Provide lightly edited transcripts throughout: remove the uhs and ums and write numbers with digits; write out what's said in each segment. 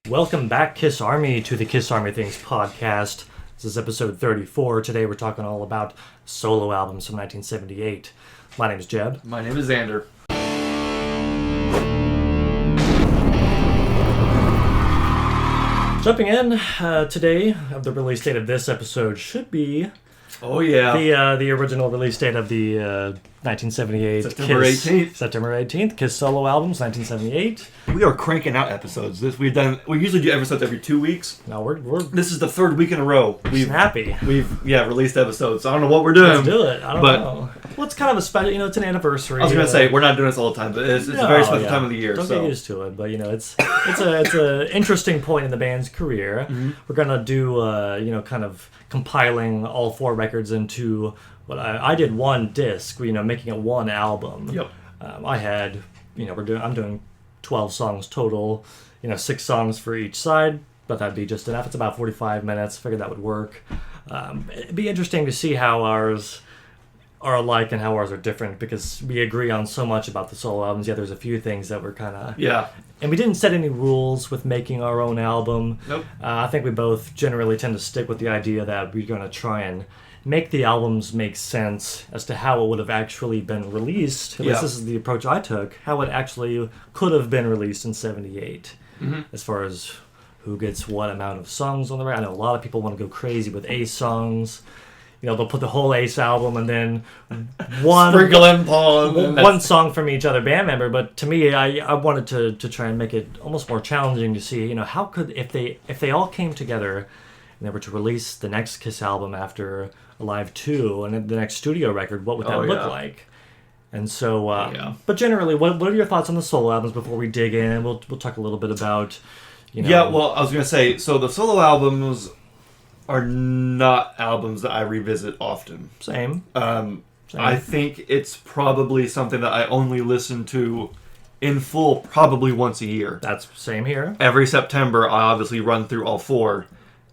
Welcome back, Kiss Army, to the Kiss Army Things podcast. This is episode 34. Today we're talking all about solo albums from 1978. My name is Jeb. My name is Xander. Jumping in, today, the release date of this episode should be... Oh, yeah. The original release date of the 1978 September Kiss, 18th. September 18th, Kiss solo albums, 1978. We are cranking out episodes. We usually do episodes every 2 weeks. Now we're This is the third week in a row. happy. We've released episodes. So I don't know what we're doing. Let's do it. I don't know. Well, it's kind of a special, it's an anniversry. I was going to say, we're not doing this all the time, but it's a very special time of the year. Don't get used to it, but it's an interesting point in the band's career. Mm-hmm. We're gonna do kind of compiling all four records into what I did one disc, making it one album. Yep. I had I'm doing 12 songs total, 6 songs for each side, but that'd be just enough. It's about 45 minutes. Figured that would work. It'd be interesting to see how ours are alike and how ours are different, because we agree on so much about the solo albums. Yeah, there's a few things that we're kind of... Yeah. And we didn't set any rules with making our own album. Nope. I think we both generally tend to stick with the idea that we're going to try and make the albums make sense as to how it would have actually been released. At least this is the approach I took. How it actually could have been released in 78. Mm-hmm. As far as who gets what amount of songs on the record. I know a lot of people want to go crazy with Ace songs. They'll put the whole Ace album and then one sprinkle in Paul, one song from each other band member. But to me, I wanted to try and make it almost more challenging to see, how could if they all came together and they were to release the next Kiss album after Alive 2 and the next studio record, what would that look like? And so, but generally, what are your thoughts on the solo albums before we dig in? We'll talk a little bit about, Yeah, well, I was going to say, so the solo albums are not albums that I revisit often. Same. I think it's probably something that I only listen to in full probably once a year. That's same here. Every September, I obviously run through all four,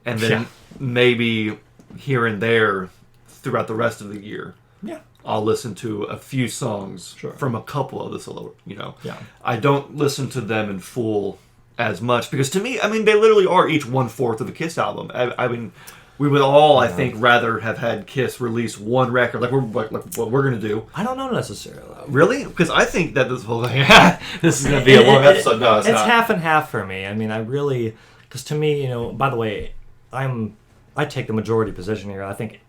and then maybe here and there throughout the rest of the year. Yeah. I'll listen to a few songs from a couple of the solo, Yeah. I don't listen to them in full as much, because to me, they literally are each 1/4 of a Kiss album. I mean, we would all, I think, rather have had Kiss release one record, like what we're going to do. I don't know necessarily. Really? Because I think that this whole thing, this is going to be a long episode. No, it's not. Half and half for me. I really, because to me, by the way, I take the majority position here. I think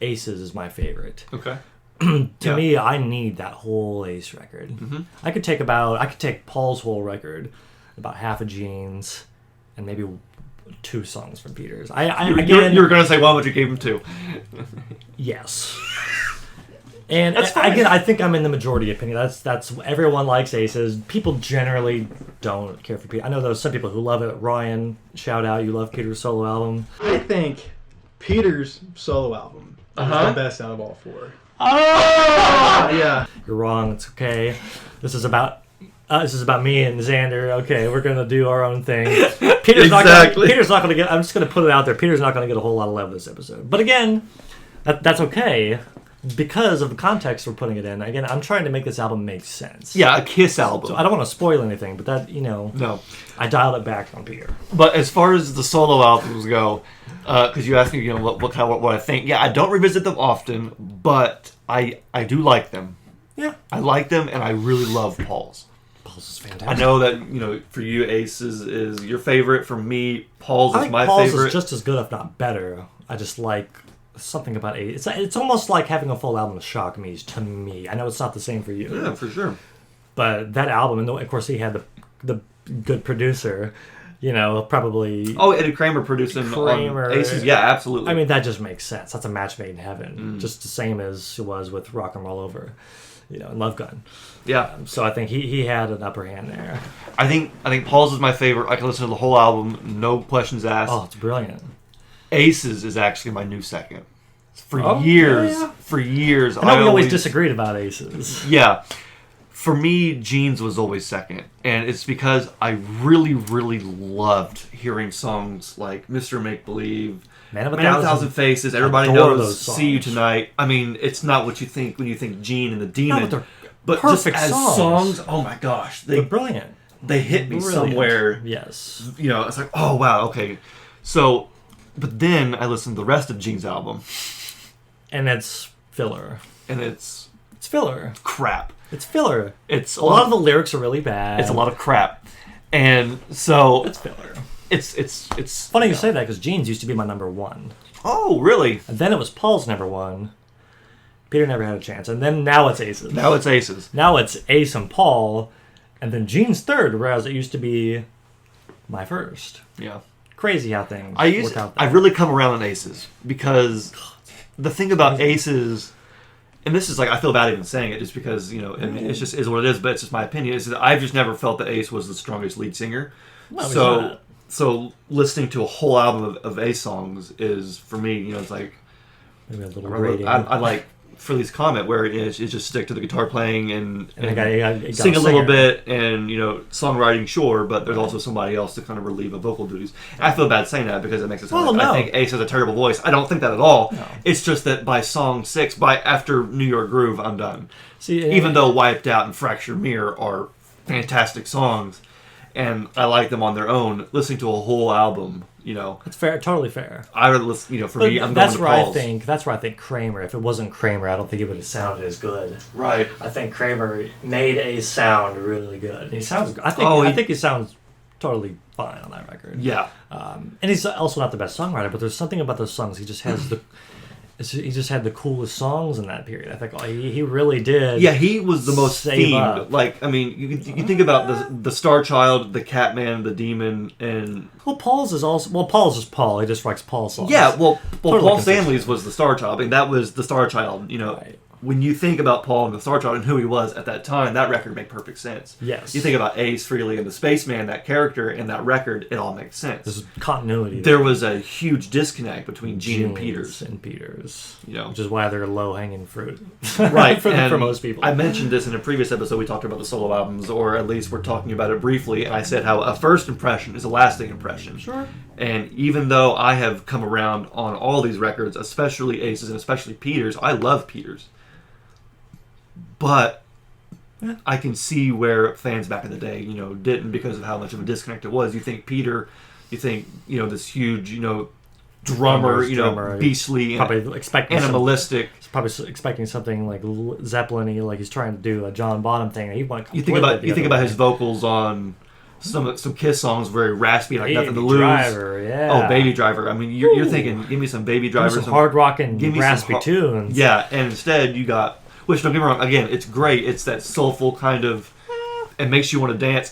Aces is my favorite. Okay. To me, I need that whole Ace record. Mm-hmm. I could take Paul's whole record, about half of Gene's, and maybe 2 songs from Peter's. You were going to say, why would you give him 2? Yes. And again, I think I'm in the majority opinion. That's everyone likes Aces. People generally don't care for Peter. I know there's some people who love it. Ryan, shout out, you love Peter's solo album. I think Peter's solo album is the best out of all 4. Oh! Yeah. You're wrong. It's okay. This is about me and Xander. Okay, we're gonna do our own thing. Peter's not gonna get. I'm just gonna put it out there. Peter's not gonna get a whole lot of love this episode. But again, that's okay because of the context we're putting it in. Again, I'm trying to make this album make sense. Yeah, a Kiss album. So I don't want to spoil anything, but that no, I dialed it back on Peter. But as far as the solo albums go, because you asked me, what I think. Yeah, I don't revisit them often, but I do like them. Yeah, I like them, and I really love Paul's. Paul's is fantastic. I know that, for you, Aces is your favorite. For me, Paul's is my Paul's favorite. Is just as good, if not better. I just like something about Ace. It's almost like having a full album of Shock Me's to me. I know it's not the same for you. Yeah, for sure. But that album, and of course he had the good producer, probably... Oh, Eddie Kramer producing on Aces? Yeah, absolutely. That just makes sense. That's a match made in heaven. Just the same as it was with Rock and Roll Over, and Love Gun. Yeah. So I think he had an upper hand there. I think Paul's is my favorite. I can listen to the whole album, no questions asked. Oh, it's brilliant. Aces is actually my new second. For years. I know we always disagreed about Aces. Yeah. For me, Gene's was always second. And it's because I really, really loved hearing songs like Mr. Make-Believe, Man of a Thousand Faces, Everybody Knows, See You Tonight. It's not what you think when you think Gene and the Demon. No, but perfect just as songs, oh my gosh. They're brilliant. they hit me Brilliant. somewhere. Yes. You know, it's like, oh wow, okay. So, but then I listened to the rest of Gene's album, and it's filler. And it's filler. Crap. It's filler. It's a lot of the lyrics are really bad. It's a lot of crap, and so it's filler. It's funny you say that because Gene's used to be my number one. Oh, really? And then it was Paul's number one. Peter never had a chance, and then now it's Ace's. Now it's Ace's. Now it's Ace and Paul, and then Gene's third, whereas it used to be my first. Yeah. Crazy how things work out there. I've really come around on Aces because the thing about Aces, and this is like I feel bad even saying it just because you know it's just is what it is, but it's just my opinion. Is that I've just never felt that Ace was the strongest lead singer. No, so listening to a whole album of Ace songs is for me, you know, it's like maybe a little grating. I like Frehley's comment where it's just stick to the guitar playing and you sing a little bit and you know songwriting sure, but there's also somebody else to kind of relieve of vocal duties. And I feel bad saying that because it makes it sound I think Ace has a terrible voice. I don't think that at all. No. It's just that by song 6, after New York Groove, I'm done. See, even though Wiped Out and Fractured Mirror are fantastic songs, and I like them on their own, listening to a whole album. You know, it's fair, totally fair. I would listen. You know, for me, I'm that's going to Paul's. That's where I think Kramer. If it wasn't Kramer, I don't think it would have sounded as good. Right. I think Kramer made a sound really good. He sounds. I think he sounds totally fine on that record. Yeah. And he's also not the best songwriter, but there's something about those songs. He just has he just had the coolest songs in that period. I think he really did. Yeah, he was the most themed. Up. Like, I mean, you think about the Star Child, the Catman, the Demon, and Paul's is Paul. He just writes Paul songs. Yeah, well totally Paul Stanley's was the Star Child. I mean, that was the Star Child. You know, right. When you think about Paul and the Star Child and who he was at that time, that record made perfect sense. Yes. You think about Ace Frehley and the Spaceman, that character and that record, it all makes sense. There's continuity. There was a huge disconnect between Gene and Peters. You know, which is why they're low-hanging fruit, right? for most people. I mentioned this in a previous episode. We talked about the solo albums, or at least we're talking about it briefly. And I said how a first impression is a lasting impression. Sure. And even though I have come around on all these records, especially Ace's and especially Peters, I love Peters. But I can see where fans back in the day, you know, didn't because of how much of a disconnect it was. You think Peter, you know, this huge, you know, drummer, beastly, probably expecting animalistic. Probably expecting something like Zeppelin-y, like he's trying to do a John Bonham thing. He went. You think about his vocals on some Kiss songs, very raspy, like Nothing to Lose. Driver, yeah. Oh, Baby Driver. I mean, you're thinking, give me some Baby Driver, some hard rocking, raspy tunes. Yeah, and instead you got. Which, don't get me wrong, again, it's great. It's that soulful kind of... It makes you want to dance.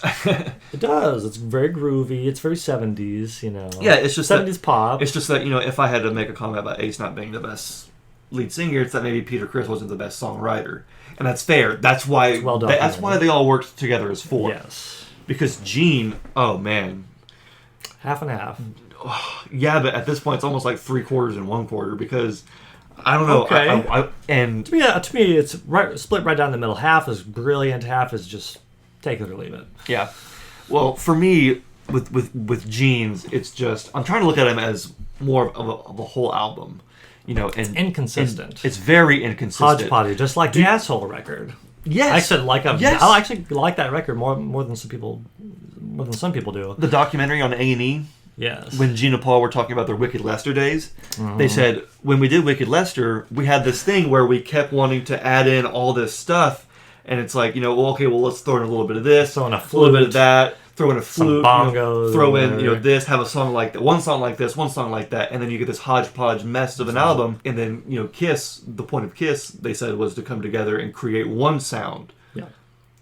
It does. It's very groovy. It's very 70s, you know. Yeah, it's just 70s pop. It's just that, you know, if I had to make a comment about Ace not being the best lead singer, it's that maybe Peter Criss wasn't the best songwriter. And that's fair. That's why that's why they all worked together as four. Yes. Because Gene, oh, man. Half and half. Yeah, but at this point, it's almost like 3/4 and 1/4 because... I don't know. Okay. And to me, it's split right down the middle. Half is brilliant. Half is just take it or leave it. Yeah. Well, for me, with Gene's, it's just I'm trying to look at him as more of a whole album. You know, and inconsistent. It's very inconsistent. Hodgepodge, just like the Asshole record. Yes. I actually like that record more than some people do. The documentary on A&E. Yes. When Gene and Paul were talking about their Wicked Lester days, they said, when we did Wicked Lester, we had this thing where we kept wanting to add in all this stuff. And it's like, you know, let's throw in a little bit of this, throw in a little bit of that, throw in a flute, some bongos, throw in, this, have a song like that, one song like this, one song like that. And then you get this hodgepodge mess of an album. And then, you know, Kiss, the point of Kiss, they said, was to come together and create one sound.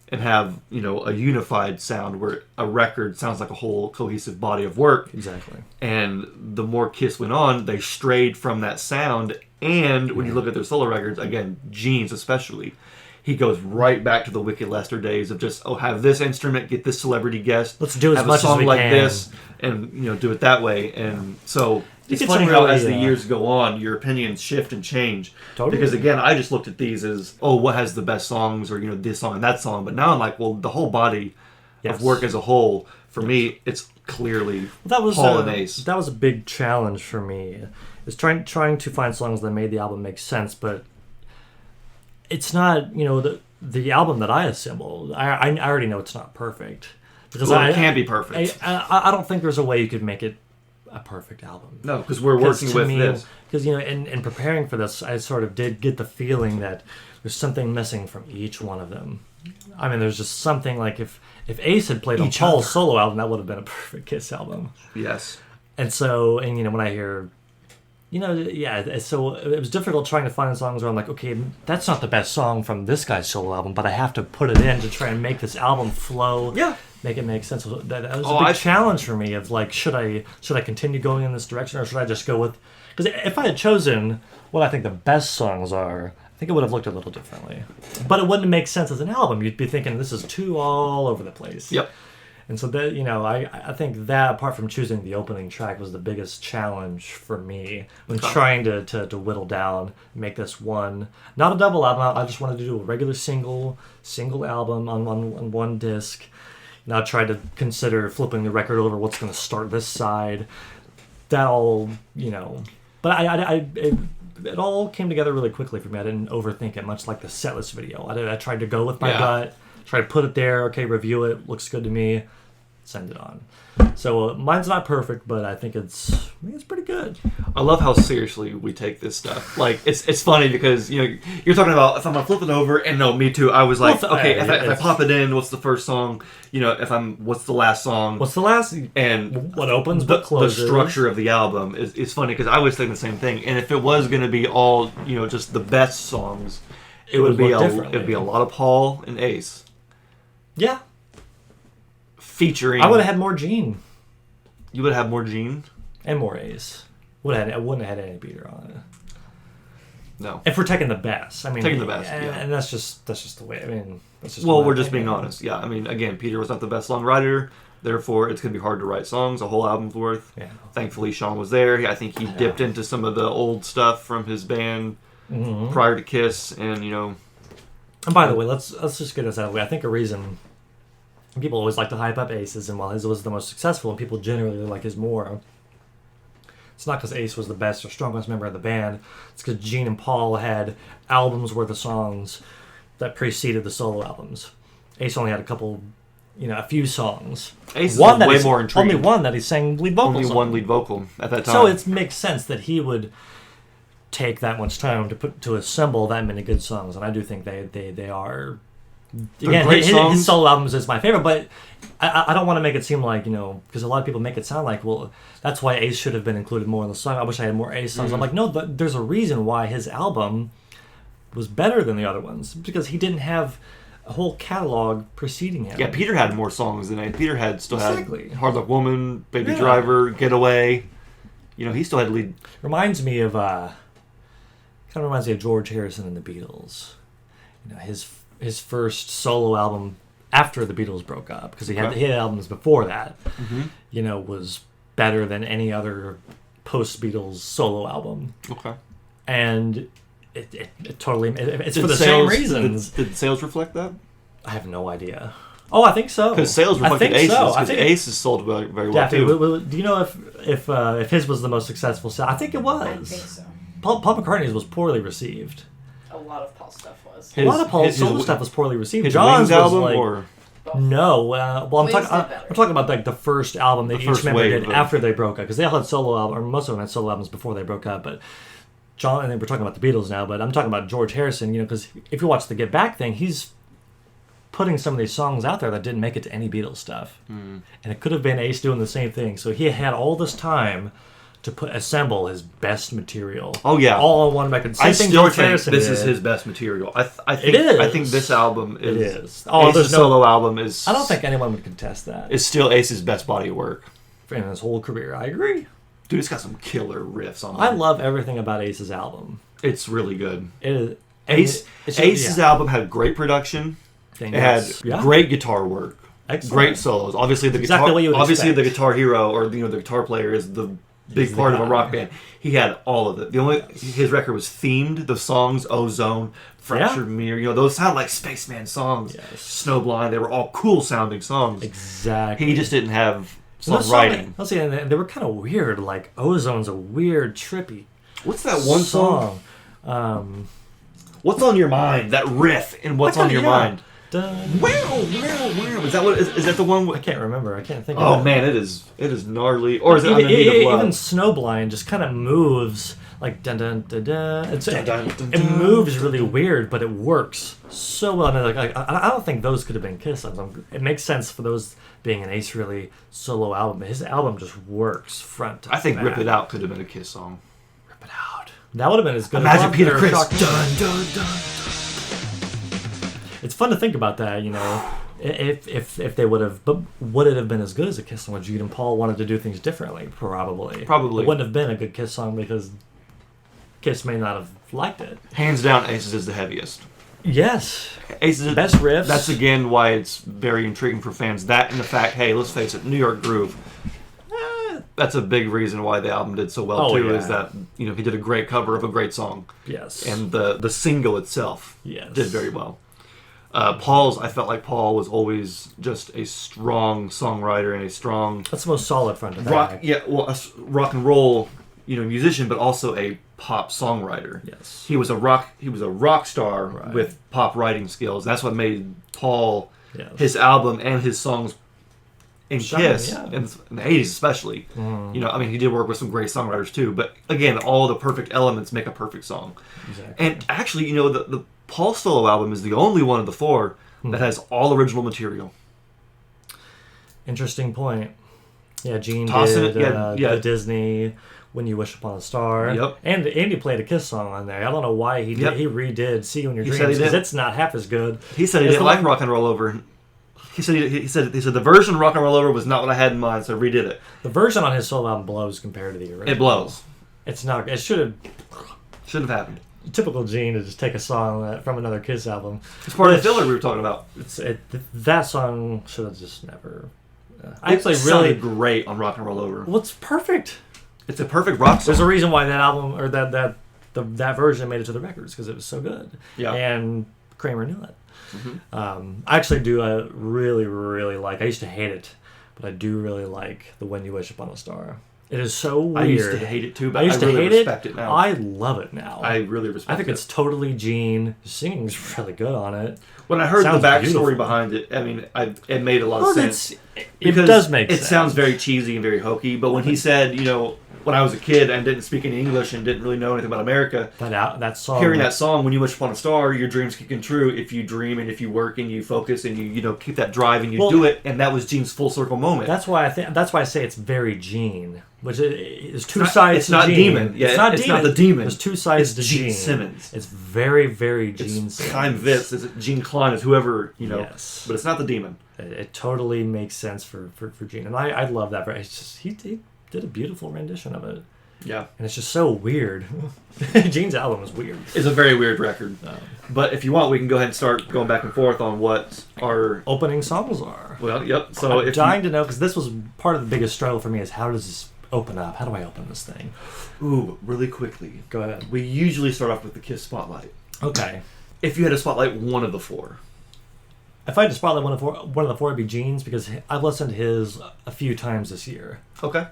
And have, you know, a unified sound where a record sounds like a whole cohesive body of work. Exactly. And the more Kiss went on, they strayed from that sound. And when you look at their solo records, again, Gene's especially, he goes right back to the Wicked Lester days of just, have this instrument, get this celebrity guest. Let's do as much as we like can. This, and, you know, do it that way. And so... It's funny how as the years go on, your opinions shift and change. Totally. Because again, I just looked at these as, what has the best songs, or, you know, this song and that song. But now I'm like, well, the whole body of work as a whole, for me, it's clearly Paul and Ace. That was a big challenge for me. Is trying to find songs that made the album make sense, but it's not, you know, the album that I assembled. I already know it's not perfect. Because it can't be perfect. I don't think there's a way you could make it a perfect album. No, because we're working with this. Because, in preparing for this, I sort of did get the feeling that there's something missing from each one of them. I mean, there's just something like if Ace had played on Paul's solo album, that would have been a perfect Kiss album. Yes. And so, when I hear, so it was difficult trying to find songs where I'm like, okay, that's not the best song from this guy's solo album, but I have to put it in to try and make this album flow. Yeah. Make it make sense. That was a big challenge for me of like, should I continue going in this direction or should I just go with... Because if I had chosen what I think the best songs are, I think it would have looked a little differently. But it wouldn't make sense as an album. You'd be thinking, this is too all over the place. Yep. And so that, I think that, apart from choosing the opening track, was the biggest challenge for me when trying to whittle down, make this one, not a double album. I just wanted to do a regular single album on one disc. And I tried to consider flipping the record over, what's going to start this side. That all, but it all came together really quickly for me. I didn't overthink it, much like the setlist video. I tried to go with my gut, try to put it there, okay, review it, looks good to me, send it on. So mine's not perfect, but I think it's pretty good. I love how seriously we take this stuff. Like it's funny because you're talking about if I'm gonna flip it over, and no, me too. I was like, okay, if I pop it in, what's the first song? What's the last song? What's the last? And what opens, what closes? The structure of the album is funny because I was thinking the same thing. And if it was gonna be all just the best songs, it would be a lot of Paul and Ace. Yeah. Featuring. I would have had more Gene. You would have more Gene? And more Ace. I wouldn't have had any Peter on it. No. If we're taking the best. Taking the best, and that's just the way, that's just... Well, we're just being honest. Yeah, again, Peter was not the best songwriter, therefore it's going to be hard to write songs, a whole album's worth. Yeah. Thankfully, Sean was there. I think he dipped into some of the old stuff from his band prior to Kiss, and, And by the way, let's just get this out of the way. I think a reason... People always like to hype up Ace's, and while his was the most successful, and people generally like his more, it's not because Ace was the best or strongest member of the band. It's because Gene and Paul had albums worth of songs that preceded the solo albums. Ace only had a few songs. Ace is way more intriguing. Only one that he sang lead vocals on. Only one lead vocal at that time. So it makes sense that he would take that much time to assemble that many good songs, and I do think they are... Again, his solo albums is my favorite, but I don't want to make it seem like, because a lot of people make it sound like, well, that's why Ace should have been included more in the song. I wish I had more Ace songs. I'm like, no, there's a reason why his album was better than the other ones, because he didn't have a whole catalog preceding him. Yeah, Peter had more songs than Ace. Peter had Hard Luck Woman, Baby Driver, Getaway. He still had lead. Reminds me of George Harrison and the Beatles. His first solo album after the Beatles broke up, because he had albums before that, was better than any other post-Beatles solo album. Okay. And it totally... It's for the same reasons. Did sales reflect that? I have no idea. Oh, I think so. Because sales reflected Ace's, because Ace is sold very well, too. Do you know if his was the most successful sale? I think it was. I think so. Paul McCartney's was poorly received. A lot of Paul's stuff was. A lot of Paul's solo stuff was poorly received. His John's Wings album, was or no. I'm talking about like the first album that each member did after they broke up, because they all had solo albums, or most of them had solo albums before they broke up. But John, and we're talking about the Beatles now, but I'm talking about George Harrison. Because if you watch the Get Back thing, he's putting some of these songs out there that didn't make it to any Beatles stuff, and it could have been Ace doing the same thing. So he had all this time to assemble his best material. Oh yeah, all on one record. I still think this is his best material. I think this album is. It is. Ace's solo album is. I don't think anyone would contest that. It's still Ace's best body of work in his whole career. I agree. Dude, it's got some killer riffs on it. I love everything about Ace's album. It's really good. It is. Ace's album had great production. It had great guitar work. Excellent. Great solos. Obviously, the guitar. Obviously, the guitar hero or the guitar player is the big part of a rock band. He had all of it. His record was themed. The songs, Ozone, Fractured Mirror, those sound like Spaceman songs. Yes. Snowblind, they were all cool sounding songs. Exactly. He just didn't have songwriting. I'll say, and they were kind of weird. Like Ozone's a weird, trippy. What's that one song? What's on Your Mind? That riff in What's on Your Mind. dun. Wow. Is that what? Is that the one? I can't remember. I can't think. Oh of it. man, it is gnarly. Or is it even, On the Need of Love? even Snowblind just kind of moves like dun dun dun dun. It dun, moves really weird, but it works so well. And I don't think those could have been Kiss songs. It makes sense for those being an Ace Frehley solo album. His album just works front to I think back. "Rip It Out" could have been a Kiss song. Rip It Out. That would have been as good. Imagine as Peter Rock- Criss. Shock- Dun dun dun. It's fun to think about that, you know, if they would have, but would it have been as good as a Kiss song? Would Gene and Paul wanted to do things differently? Probably. It wouldn't have been a good Kiss song because Kiss may not have liked it. Hands down, Aces is the heaviest. Yes. Aces Best riffs. That's again why it's very intriguing for fans. That and the fact, hey, let's face it, New York Groove. That's a big reason why the album did so well too. Yeah. Is that he did a great cover of a great song. Yes. And the single itself Yes. did very well. I felt like Paul was always just a strong songwriter and a strong That's the most solid front to rock. back. Yeah, well, rock and roll, musician, but also a pop songwriter. Yes. He was a rock star Right. with pop writing skills. That's what made Paul Yes. his album and his songs in Shine, Kiss yeah. in the 80s especially. He did work with some great songwriters too, but again, all the perfect elements make a perfect song. Exactly. And actually, the Paul solo album is the only one of the four that has all original material. Interesting point. Yeah, Gene Tossing did it, yeah. the Disney "When You Wish Upon a Star." Yep. And Andy played a Kiss song on there. I don't know why he did. Yep. He redid "See You in Your He said Dreams" he because did. it's not half as good. He said he It's didn't the like one- Rock and Roll Over. He said the version of Rock and Roll Over was not what I had in mind, so I redid it. The version on his solo album blows compared to the original. It blows. It's not. It should have. Shouldn't have happened. Typical Gene to just take a song from another Kiss album. It's part of the filler we were talking about. That song should have just never. I It actually sounded great on Rock and Roll Over. Well, it's perfect. It's a perfect rock song. There's a reason why that album or that version made it to the records because it was so good. Yeah. And Kramer knew it. I actually do really, really like. I used to hate it, but I do really like the "When You Wish Upon a Star." It is so weird. I used to hate it too, but I used to really hate respect it now. I love it now. I really respect it. I think it's totally Gene. The singing's really good on it. When I heard the Sounds backstory beautiful. behind it, I mean, it made a lot of sense. It does make sense. It sounds very cheesy and very hokey, but when he said, when I was a kid and didn't speak any English and didn't really know anything about America, that song. hearing that song, "When You Wish Upon a Star," your dreams can come true if you dream and if you work and you focus and you keep that drive and you do it. And that was Gene's full circle moment. That's why I say it's very Gene, which is two sides. It's not to Gene. Demon. Yeah, it's not it's Demon. not the Demon. There's two sides to It's Gene Gene. Simmons. It's very, very Gene Simmons. Klein Vitz, is it Gene Klein is whoever, Yes. but it's not the Demon. It totally makes sense for Gene, and I love that. It's just he did a beautiful rendition of it. Yeah. And it's just so weird. Gene's album is weird. It's a very weird record. But if you want, we can go ahead and start going back and forth on what our opening songs are. Well, yep. So I'm dying to know, because this was part of the biggest struggle for me, is how does this open up? How do I open this thing? Ooh, really quickly. Go ahead. We usually start off with the Kiss Spotlight. Okay. If you had to spotlight one of the four. If I had to spotlight one of the four, it'd be Gene's, because I've listened to his a few times this year. Okay.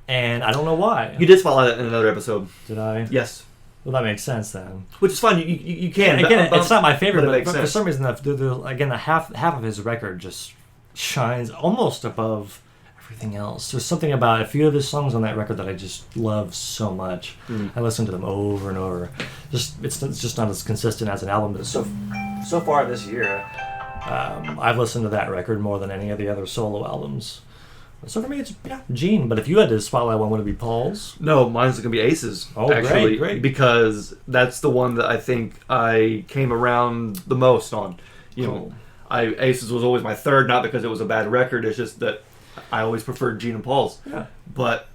And I don't know why. You did spotlight it in another episode. Did I? Yes. Well, that makes sense then. Which is fine. You can. Again, it's not my favorite, but it but makes for sense. some reason, the half of his record just shines almost above everything else. There's something about a few of his songs on that record that I just love so much. I listen to them over and over. It's just not as consistent as an album, but so far this year, I've listened to that record more than any of the other solo albums. So for me, it's Gene. But if you had to spotlight one, would it be Paul's? No, mine's going to be Aces. Oh, actually, great. Because that's the one that I think I came around the most on. Cool. Aces was always my third, not because it was a bad record. It's just that I always preferred Gene and Paul's. Yeah. But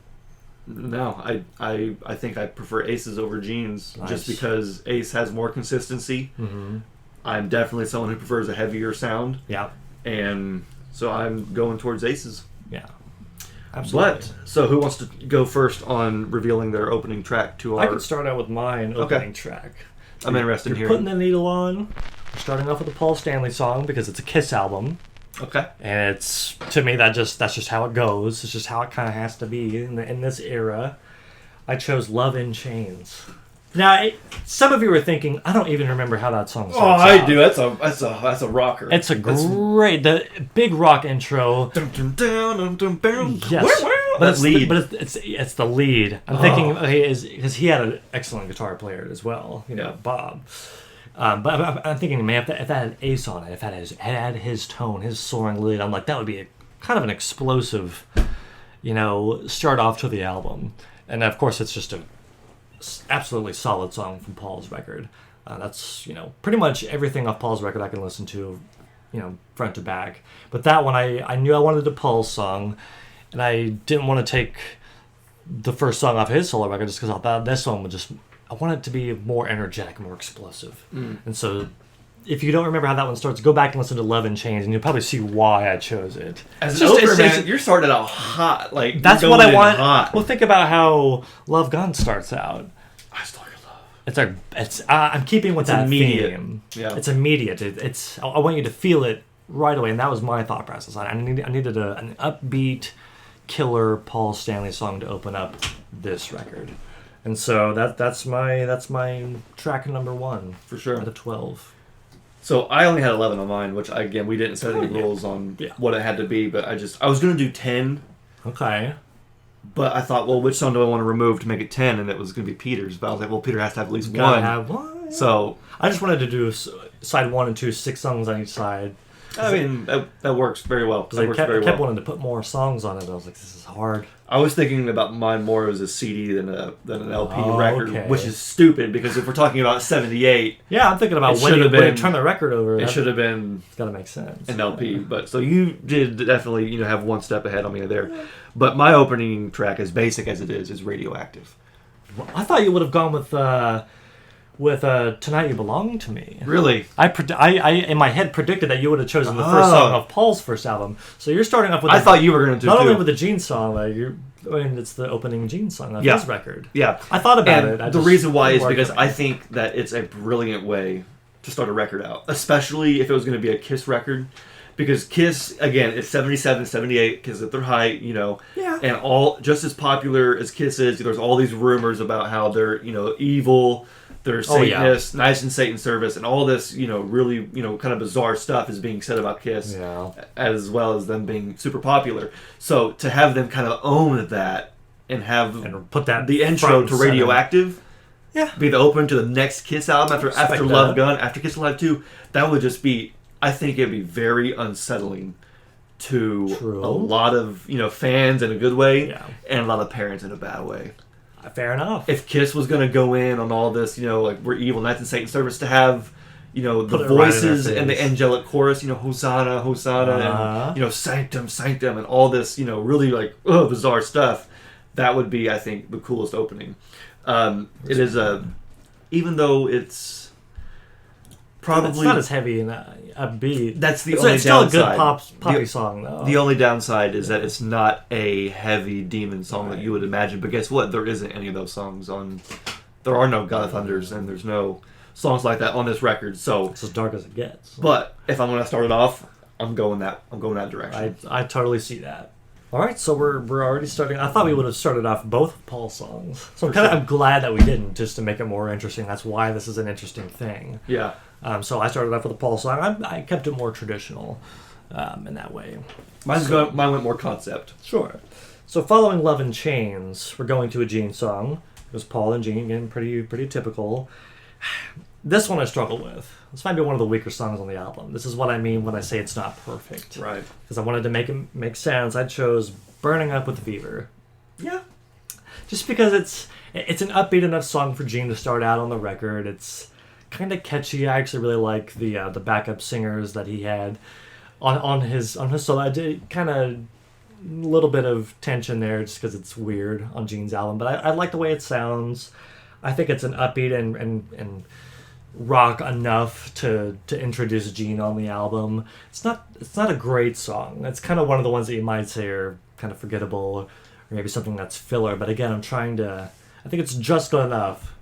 no, I think I prefer Aces over Gene's just because Ace has more consistency. Mm-hmm. I'm definitely someone who prefers a heavier sound. Yeah. And so I'm going towards Aces. Yeah. Absolutely. So who wants to go first on revealing their opening track to our... I could start out with mine opening track. I'm interested in You're hearing. putting the needle on. We're starting off with a Paul Stanley song because it's a Kiss album. Okay. And it's, to me, that's just how it goes. It's just how it kind of has to be in this era. I chose "Love in Chains." Now, some of you were thinking, I don't even remember how that song starts I out. do. That's a rocker. It's a great, the big rock intro. Yes, but it's the lead. I'm thinking, okay, because he had an excellent guitar player as well, Bob. But I'm thinking, man, if that had Ace on it, if that had his tone, his soaring lead, I'm like, that would be kind of an explosive, start off to the album. And of course, it's just a absolutely solid song from Paul's record. That's pretty much everything off Paul's record I can listen to, front to back. But that one, I knew I wanted a Paul song, and I didn't want to take the first song off his solo record just because I thought this one would I want it to be more energetic, more explosive. And so, if you don't remember how that one starts, go back and listen to Love and Change, and you'll probably see why I chose it. As an opener, man, you're starting out hot. Like that's what I want. Hot. Well, think about how Love Gun starts out. I stole your love. I'm keeping with that immediate. theme. Yeah, it's immediate. I want you to feel it right away, and that was my thought process. I needed an upbeat, killer Paul Stanley song to open up this record, and so that's my track number 1 for sure out of 12. So I only had 11 on mine, which again we didn't set any rules on what it had to be, but I was going to do 10. Okay. But I thought, well, which song do I want to remove to make it 10? And it was going to be Peter's. But I was like, well, Peter has to have at least one. Have one. So I just wanted to do side 1 and 2, 6 songs on each side. I mean, that works very well. Because I kept wanting to put more songs on it. I was like, this is hard. I was thinking about mine more as a CD than an LP record, okay. which is stupid because if we're talking about 78... Yeah, I'm thinking about when you turn the record over. It should have been... It's got to make sense. An LP. But so you did definitely have one step ahead on me there. But my opening track, as basic as it is Radioactive. I thought you would have gone with Tonight You Belong to Me. Really? I in my head predicted that you would have chosen the first song of Paul's first album. So you're starting off with... I thought you were going to do not only with the Gene song, it's the opening Gene song of his record. Yeah. I thought about it. The reason why is because I think that it's a brilliant way to start a record out. Especially if it was going to be a Kiss record. Because Kiss, again, it's 77, 78, because at their height, and all just as popular as Kiss is, there's all these rumors about how they're, evil... They're Satanists, nice in Satan's service, and all this, really, kind of bizarre stuff is being said about Kiss, as well as them being super popular. So to have them kind of own that and put that the intro to Radioactive, be the opener to the next Kiss album after Love Gun, after Kiss Alive 2, that would just be, I think it'd be very unsettling to a lot of fans in a good way, and a lot of parents in a bad way. Fair enough. If Kiss was going to go in on all this, like we're evil, Knights in Satan's service, to have, the voices and the angelic chorus, Hosanna, Hosanna, and, Sanctum, Sanctum, and all this, really bizarre stuff, that would be, I think, the coolest opening. It is even though it's probably... It's not as heavy in a beat. That's the only downside. It's still a good poppy song, though. The only downside is that it's not a heavy demon song that you would imagine. But guess what? There isn't any of those songs on... There are no God of Thunders, and there's no songs like that on this record. So it's as dark as it gets. But if I'm going to start it off, I'm going that direction. I totally see that. All right, so we're already starting. I thought we would have started off both Paul songs. So I'm glad that we didn't, just to make it more interesting. That's why this is an interesting thing. Yeah. So I started off with a Paul song. I kept it more traditional in that way. Mine went more concept. Sure. So following Love and Chains, we're going to a Gene song. It was Paul and Gene, again, pretty typical. This one I struggle with. This might be one of the weaker songs on the album. This is what I mean when I say it's not perfect. Right. Because I wanted to make it make sense. I chose Burning Up with Fever. Yeah. Just because it's an upbeat enough song for Gene to start out on the record. It's kind of catchy. I actually really like the backup singers that he had on his solo. I did kind of a little bit of tension there just because it's weird on Gene's album, but I like the way it sounds. I think it's an upbeat and rock enough to introduce Gene on the album. It's not a great song. It's kind of one of the ones that you might say are kind of forgettable, or maybe something that's filler. But again, I think it's just good enough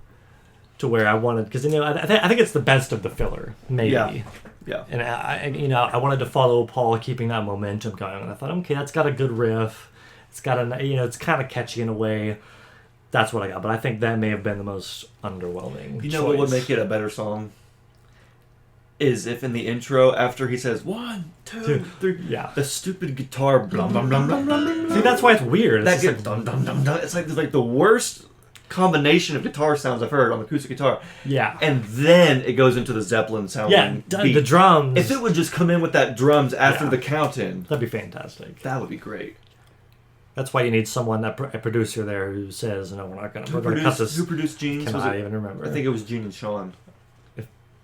to where I wanted, because I think it's the best of the filler, maybe. Yeah. And I wanted to follow Paul keeping that momentum going, and I thought, okay, that's got a good riff. It's got it's kind of catchy in a way. that's what I got. But I think that may have been the most underwhelming. You know what would make it a better song? Is if in the intro, after he says 1, 2, 3, the stupid guitar blum blum blum blum blum. See, that's why it's weird. That gets dum dum dum dum. It's like the worst combination of guitar sounds I've heard on acoustic guitar. Yeah. And then it goes into the Zeppelin sound. Yeah, the drums. If it would just come in with that drums after the count in, that'd be fantastic. That would be great. That's why you need someone, a producer there who says, no, we're going to cut this. Who produced Gene's? I even remember? I think it was Gene and Sean.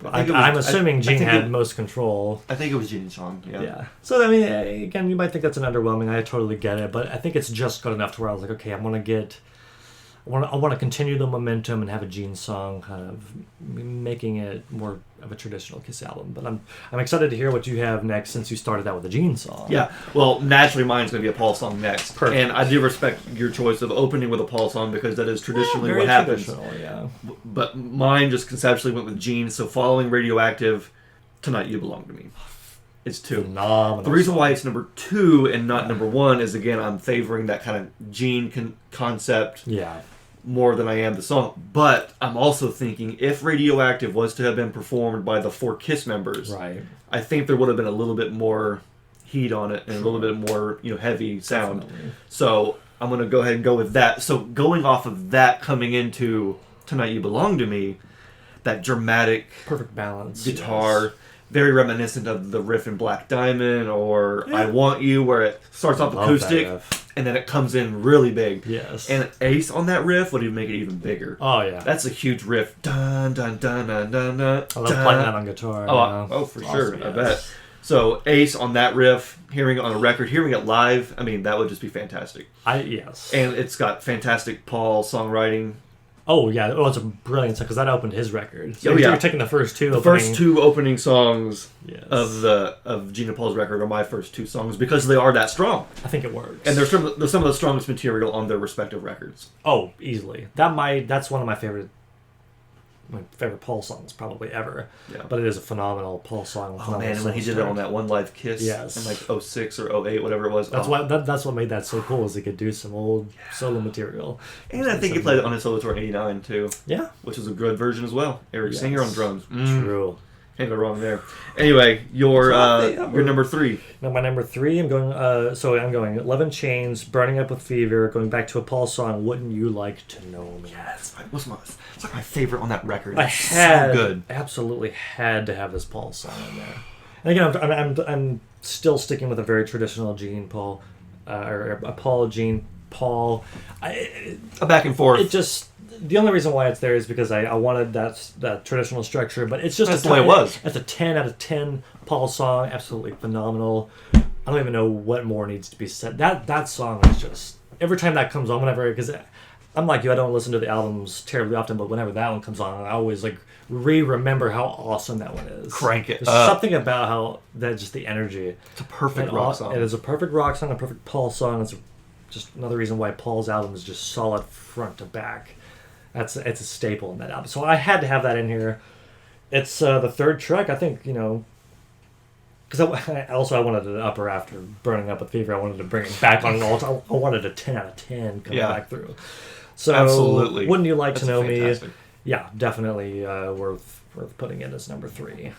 I'm assuming Gene had most control. I think it was Gene and Sean, yeah. So, I mean, again, you might think that's an underwhelming. I totally get it. But I think it's just good enough to where I was like, okay, I want to continue the momentum and have a Gene song, kind of making it more of a traditional Kiss album. But I'm excited to hear what you have next, since you started out with a Gene song. Yeah, well, naturally mine's going to be a Paul song next. Perfect. And I do respect your choice of opening with a Paul song, because that is traditionally very what happens. Yeah. But mine just conceptually went with Gene, so following Radioactive, Tonight You Belong to Me. It's 2. Phenomenal. The reason why it's number 2 and not number 1 is, again, I'm favoring that kind of Gene concept. Yeah. More than I am the song. But I'm also thinking, if Radioactive was to have been performed by the 4 Kiss members, right, I think there would have been a little bit more heat on it and a little bit more, heavy sound. Definitely. So I'm going to go ahead and go with that. So going off of that, coming into Tonight You Belong to Me, that dramatic perfect balance guitar, yes. Very reminiscent of the riff in Black Diamond or I Want You, where it starts off acoustic and then it comes in really big. Yes. And Ace on that riff would even make it even bigger. Oh, yeah. That's a huge riff. Dun, dun, dun, dun, dun, dun, I love playing that on guitar. Oh, for sure. Yes. I bet. So Ace on that riff, hearing it on a record, hearing it live, I mean, that would just be fantastic. Yes. And it's got fantastic Paul songwriting. Oh, yeah. Oh, it's a brilliant song, because that opened his record. So you're taking the first two. First 2 opening songs yes. of Gene and Paul's record are my first 2 songs, because they are that strong. I think it works. And they're some of the strongest material on their respective records. Oh, easily. That's one of my favorite Paul songs probably ever. Yeah. But it is a phenomenal Paul song. Oh man, when he did it on that One Live Kiss in like 06 or 08, whatever it was. That's what made that so cool, is he could do some old solo material. And I think he played it on his solo tour in '89 too. Yeah. Which was a good version as well. Eric Singer on drums. True. Can't go wrong there. Anyway, your number 3. Now my number 3, I'm going 11 Chains, Burning Up with Fever, going back to a Paul song, Wouldn't You Like to Know Me? Yeah, it's like my favorite on that record. So good. Absolutely had to have this Paul song in there. And again, I'm still sticking with a very traditional Gene Paul, or a Paul Gene Paul. A back and forth. It just, the only reason why it's there is because I wanted that traditional structure, but it's just that's the way it was. It's a 10 out of 10 Paul song, absolutely phenomenal. I don't even know what more needs to be said. That song is just, every time that comes on, because I'm like you, I don't listen to the albums terribly often, but whenever that one comes on, I always remember how awesome that one is. Crank it. There's something about how that, just the energy. It's a perfect rock song. It is a perfect rock song, a perfect Paul song. It's just another reason why Paul's album is just solid front to back. It's a staple in that album. So I had to have that in here. It's the third track, I think, because I wanted an upper after Burning Up with Fever. I wanted to bring it back on an all. I wanted a 10 out of 10 coming back through. So absolutely. Wouldn't You Like to Know Me? Yeah, definitely worth putting in as number 3.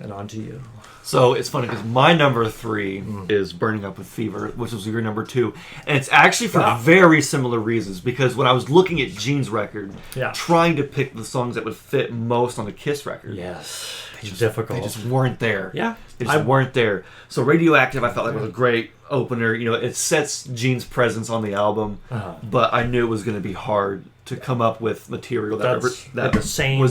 And on to you. So it's funny because my number 3 is Burning Up with Fever, which was your number 2. And it's actually for very similar reasons, because when I was looking at Gene's record, trying to pick the songs that would fit most on the Kiss record. Yes. It's difficult. They just weren't there. Yeah. They just weren't there. So Radioactive, I felt like was a great opener. It sets Gene's presence on the album, but I knew it was going to be hard to come up with material that was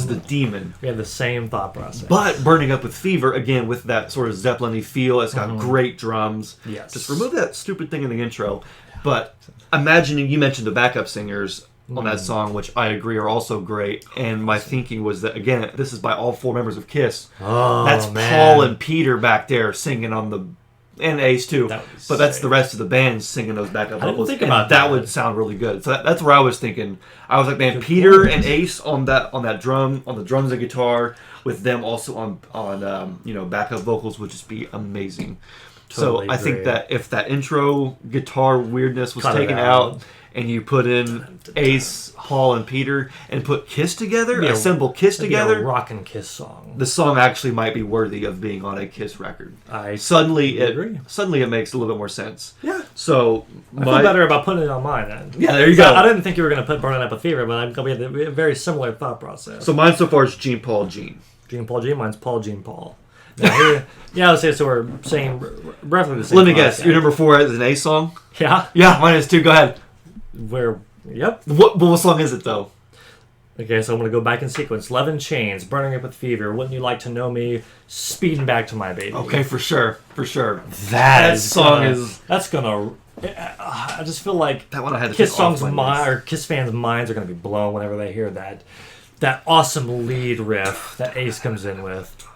the demon. We had the same thought process. But Burning Up with Fever, again, with that sort of Zeppelin-y feel, it's got great drums. Yes. Just remove that stupid thing in the intro. But imagining, you mentioned the backup singers on that song, which I agree are also great. And my thinking was that, again, this is by all 4 members of Kiss. Oh, that's man. Paul and Peter back there singing on the... And Ace too, but that's the rest of the band singing those backup vocals. I didn't think about that. That would sound really good. So that's where I was thinking. I was like, man, Peter and Ace on the drums and guitar, with them also on backup vocals would just be amazing. Totally so I think that if that intro guitar weirdness was taken out and you put in Ace, Hall, and Peter, and put Kiss together, assemble Kiss together, a rock and Kiss song. The song actually might be worthy of being on a Kiss record. I suddenly agree. it makes a little bit more sense. Yeah. So I feel better about putting it on mine then. Yeah, there you go. I didn't think you were going to put Burning Up with Fever, but we had a very similar thought process. So mine so far is Gene, Paul, Gene. Gene, Paul, Gene. Mine's Paul, Gene, Paul. Now, I would say so. We're saying roughly the same. Let me guess. Your number 4 is an Ace song. Yeah. Yeah, mine is too. Go ahead. Yep. What song is it though? Okay, so I'm going to go back in sequence. Love and Chains, Burning Up with Fever, Wouldn't You Like to Know Me, Speeding Back to My Baby. Okay, for sure. That song is. That's gonna. I just feel like that one I had to Kiss songs, or Kiss fans' minds are going to be blown whenever they hear that awesome lead riff that Ace comes in with.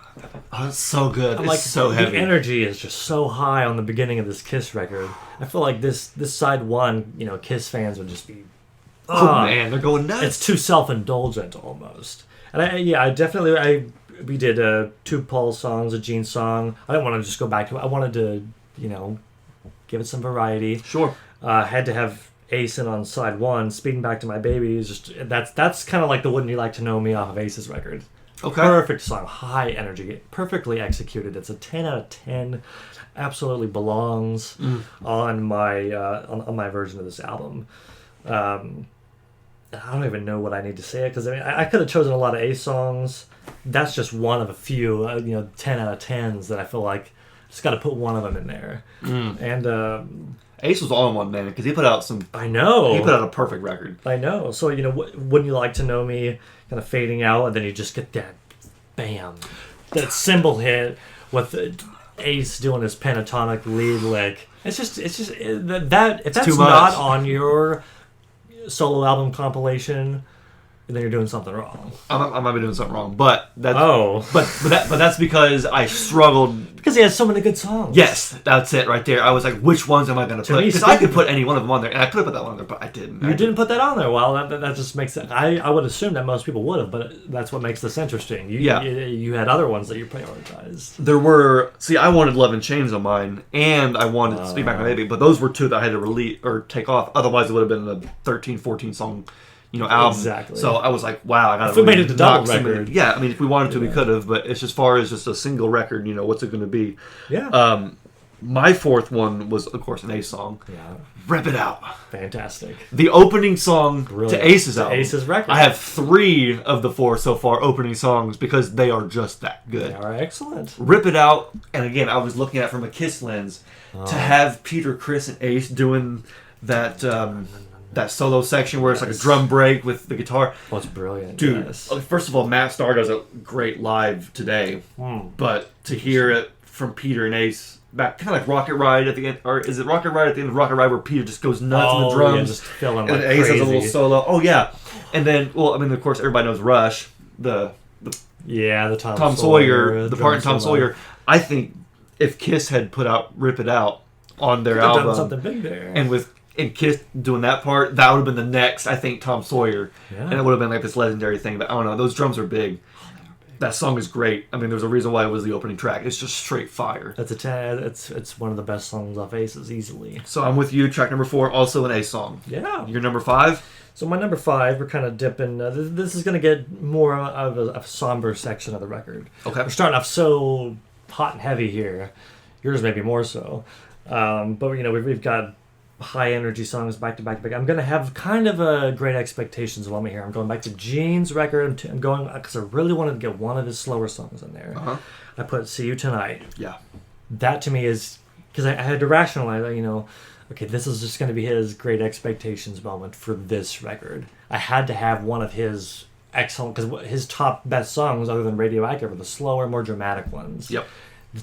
Oh, it's so good. It's like, so heavy. The energy is just so high on the beginning of this Kiss record. I feel like this side one, Kiss fans would just be. Oh man, they're going nuts. It's too self-indulgent almost. And we did 2 Paul songs, a Gene song. I didn't want to just go back to it. I wanted to, give it some variety. Sure. Had to have Ace in on side 1. Speeding Back to My Baby is just that's kind of like the Wouldn't You Like to Know Me off of Ace's record. Okay. Perfect song, high energy, perfectly executed. It's a 10 out of 10. Absolutely belongs on my version of this album. I don't even know what I need to say because I could have chosen a lot of Ace songs. That's just one of a few, 10 out of 10s that I feel like just got to put one of them in there. And Ace was all in one, man, because he put out some. I know he put out a perfect record. I know. So Wouldn't You Like to Know Me, kind of fading out, and then you just get that, bam, that cymbal hit with Ace doing his pentatonic lead lick. It's just that if that's not on your solo album compilation, then you're doing something wrong. I might be doing something wrong, but that's but that's because I struggled because he has so many good songs. Yes, that's it right there. I was like, which ones am I going to put? Because I could put any one of them on there, and I could have put that one on there, but I didn't. You didn't put that on there. Well, that just makes it. I would assume that most people would have, but that's what makes this interesting. You had other ones that you prioritized. There were I wanted Love and Chains on mine, and I wanted Speak Back My Baby, but those were 2 that I had to release or take off. Otherwise, it would have been a 13, 14 song. Album. Exactly. So I was like, wow, I got to. If we made it a double record, if we wanted to, we could have. But it's as far as just a single record, what's it going to be? Yeah. My 4th one was, of course, an Ace song. Yeah. Rip It Out. Fantastic. The opening song to Ace's album. Ace's record. I have 3 of the 4 so far opening songs because they are just that good. They are excellent. Rip It Out, and again, I was looking at it from a Kiss lens to have Peter, Chris, and Ace doing that. That solo section where it's like a drum break with the guitar. Oh, it's brilliant. Dude, yes. First of all, Matt Starr does a great live today. But to hear it from Peter and Ace, back kind of like Rocket Ride at the end, or is it Rocket Ride at the end of Rocket Ride where Peter just goes nuts on the drums? Just filling and like Ace crazy. has a little solo. Oh, yeah. And then, of course, everybody knows Rush, the Tom Sawyer, the part in Tom Sawyer. I think if Kiss had put out Rip It Out on their album, done something big there. And Kiss doing that part, that would have been the next, I think, Tom Sawyer. Yeah. And it would have been like this legendary thing. But I don't know, those drums are big. That song is great. I mean, there's a reason why it was the opening track. It's just straight fire. That's it's one of the best songs off Aces, easily. So I'm with you. Track number 4, also an Ace song. Yeah. Your number 5? So my number 5, we're kind of dipping. This is going to get more of a somber section of the record. Okay. We're starting off so hot and heavy here. Yours maybe more so. But we've got high energy songs back to back to back. I'm going to have kind of a Great Expectations moment here. I'm going back to Gene's record. I'm going because I really wanted to get one of his slower songs in there. I put See You Tonight. Yeah. That to me is, because I had to rationalize, okay, this is just going to be his Great Expectations moment for this record. I had to have one of his excellent, because his top best songs other than Radioactive are the slower, more dramatic ones. Yep.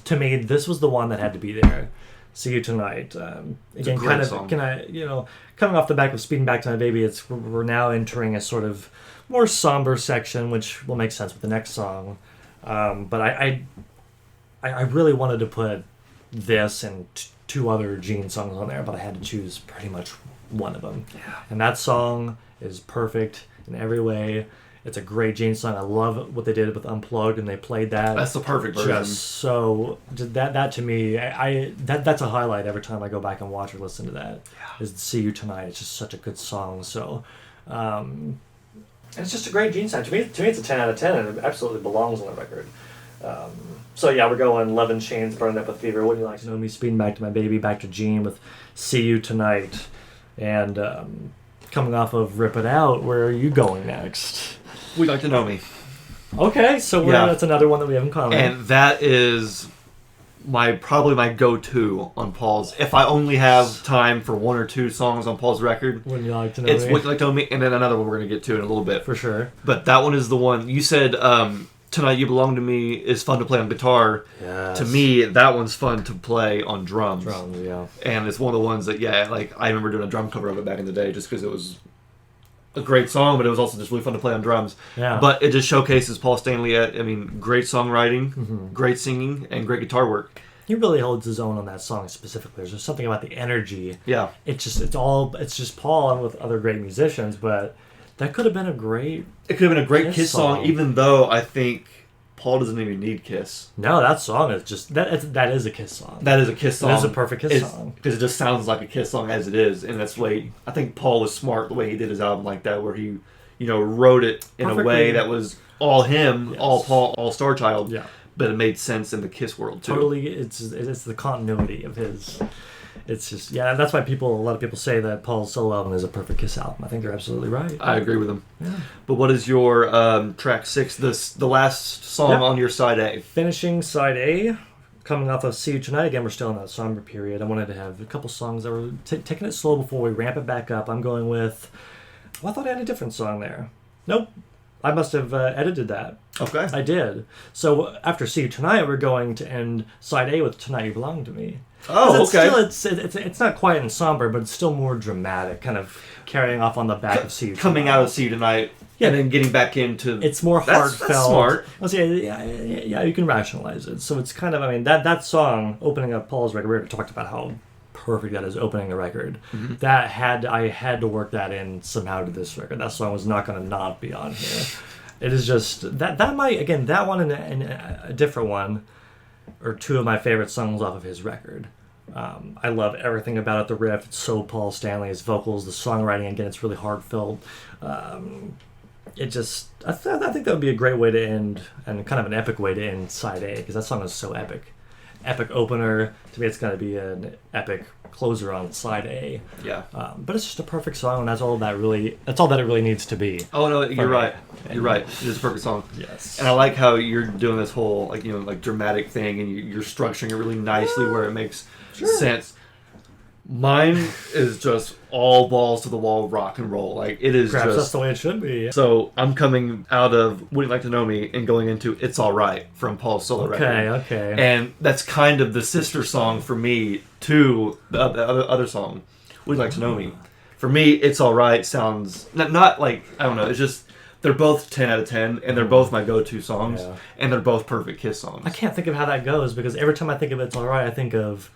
To me, this was the one that had to be there. See You Tonight. Again, kind of song. Coming off the back of Speeding Back to My Baby, we're now entering a sort of more somber section, which will make sense with the next song. But I really wanted to put this and 2 other Gene songs on there, but I had to choose pretty much one of them. Yeah. And that song is perfect in every way. It's a great Gene song. I love what they did with Unplugged, and they played that. That's the perfect version. That to me, that's a highlight every time I go back and watch or listen to that. Yeah. Is See You Tonight. It's just such a good song. So, it's just a great Gene song. To me, it's a 10 out of 10, and it absolutely belongs on the record. So yeah, we're going Love and Chains, Burned Up with Fever, Wouldn't You Like to Know Me, Speeding Back to My Baby, back to Gene with See You Tonight, and coming off of Rip It Out, where are you going next? Would You Like to Know Me. Okay, so that's another one that we have in common. And that is probably my go-to on Paul's. If I only have time for one or two songs on Paul's record, Wouldn't You Like to Know it's Me? Would You Like to Know Me, and then another one we're going to get to in a little bit. For sure. But that one is the one. You said Tonight You Belong to Me is fun to play on guitar. Yes. To me, that one's fun to play on drums. Drums, yeah. And it's one of the ones that, I remember doing a drum cover of it back in the day just because it was a great song, but it was also just really fun to play on drums. Yeah. But it just showcases Paul Stanley great songwriting, great singing, and great guitar work. He really holds his own on that song specifically. There's just something about the energy. Yeah. It's just Paul and with other great musicians, but that could have been a great... It could have been a great Kiss song, even though I think Paul doesn't even need Kiss. No, that song is just... That is a Kiss song. That is a Kiss song. That is a perfect Kiss song. Because it just sounds like a Kiss song as it is. And that's the way... I think Paul was smart the way he did his album like that, where he, wrote it in a way that was all him, all Paul, all Star Child. Yeah. But it made sense in the Kiss world, too. Totally, it's the continuity of his... It's just... Yeah, that's why a lot of people say that Paul's solo album is a perfect Kiss album. I think they're absolutely right. I agree with them. Yeah. But what is your track 6, the last song on your side A? Finishing side A, coming off of See You Tonight. Again, we're still in that somber period. I wanted to have a couple songs that were taking it slow before we ramp it back up. I'm going with... Well, I thought I had a different song there. Nope. I must have edited that. Okay. I did. So after See You Tonight, we're going to end side A with Tonight You Belong to Me. Oh, okay. It's not quite in somber, but it's still more dramatic, kind of carrying off on the back of See You Tonight. Coming out of See You Tonight, and then getting back into... It's more heartfelt. That's smart. I'll say, yeah, you can rationalize it. So it's kind of, that song, opening up Paul's record, we already talked about how perfect that is, opening the record. Mm-hmm. I had to work that in somehow to this record. That song was not going to not be on here. It is just, that might, again, that one and a different one are two of my favorite songs off of his record. I love everything about it. The riff, it's so Paul Stanley, his vocals, the songwriting, again, it's really heartfelt. I think that would be a great way to end, and kind of an epic way to end side A, because that song is so epic. Epic opener. To me, it's going to be an epic closer on side A. Yeah. But it's just a perfect song, and that's all that it really needs to be. Oh no, you're right. You're right. It is a perfect song. Yes. And I like how you're doing this whole dramatic thing, and you're structuring it really nicely where it makes sense. Mine is just all balls to the wall rock and roll. Like, it is Perhaps just... that's the way it should be. So I'm coming out of Wouldn't You Like to Know Me and going into It's Alright from Paul's solo record. Okay. And that's kind of the sister song for me to the other song, Would You Like to Know Me. For me, It's Alright sounds... Not like... I don't know. It's just... They're both 10 out of 10, and they're both my go-to songs, and they're both perfect Kiss songs. I can't think of how that goes, because every time I think of It's Alright, I think of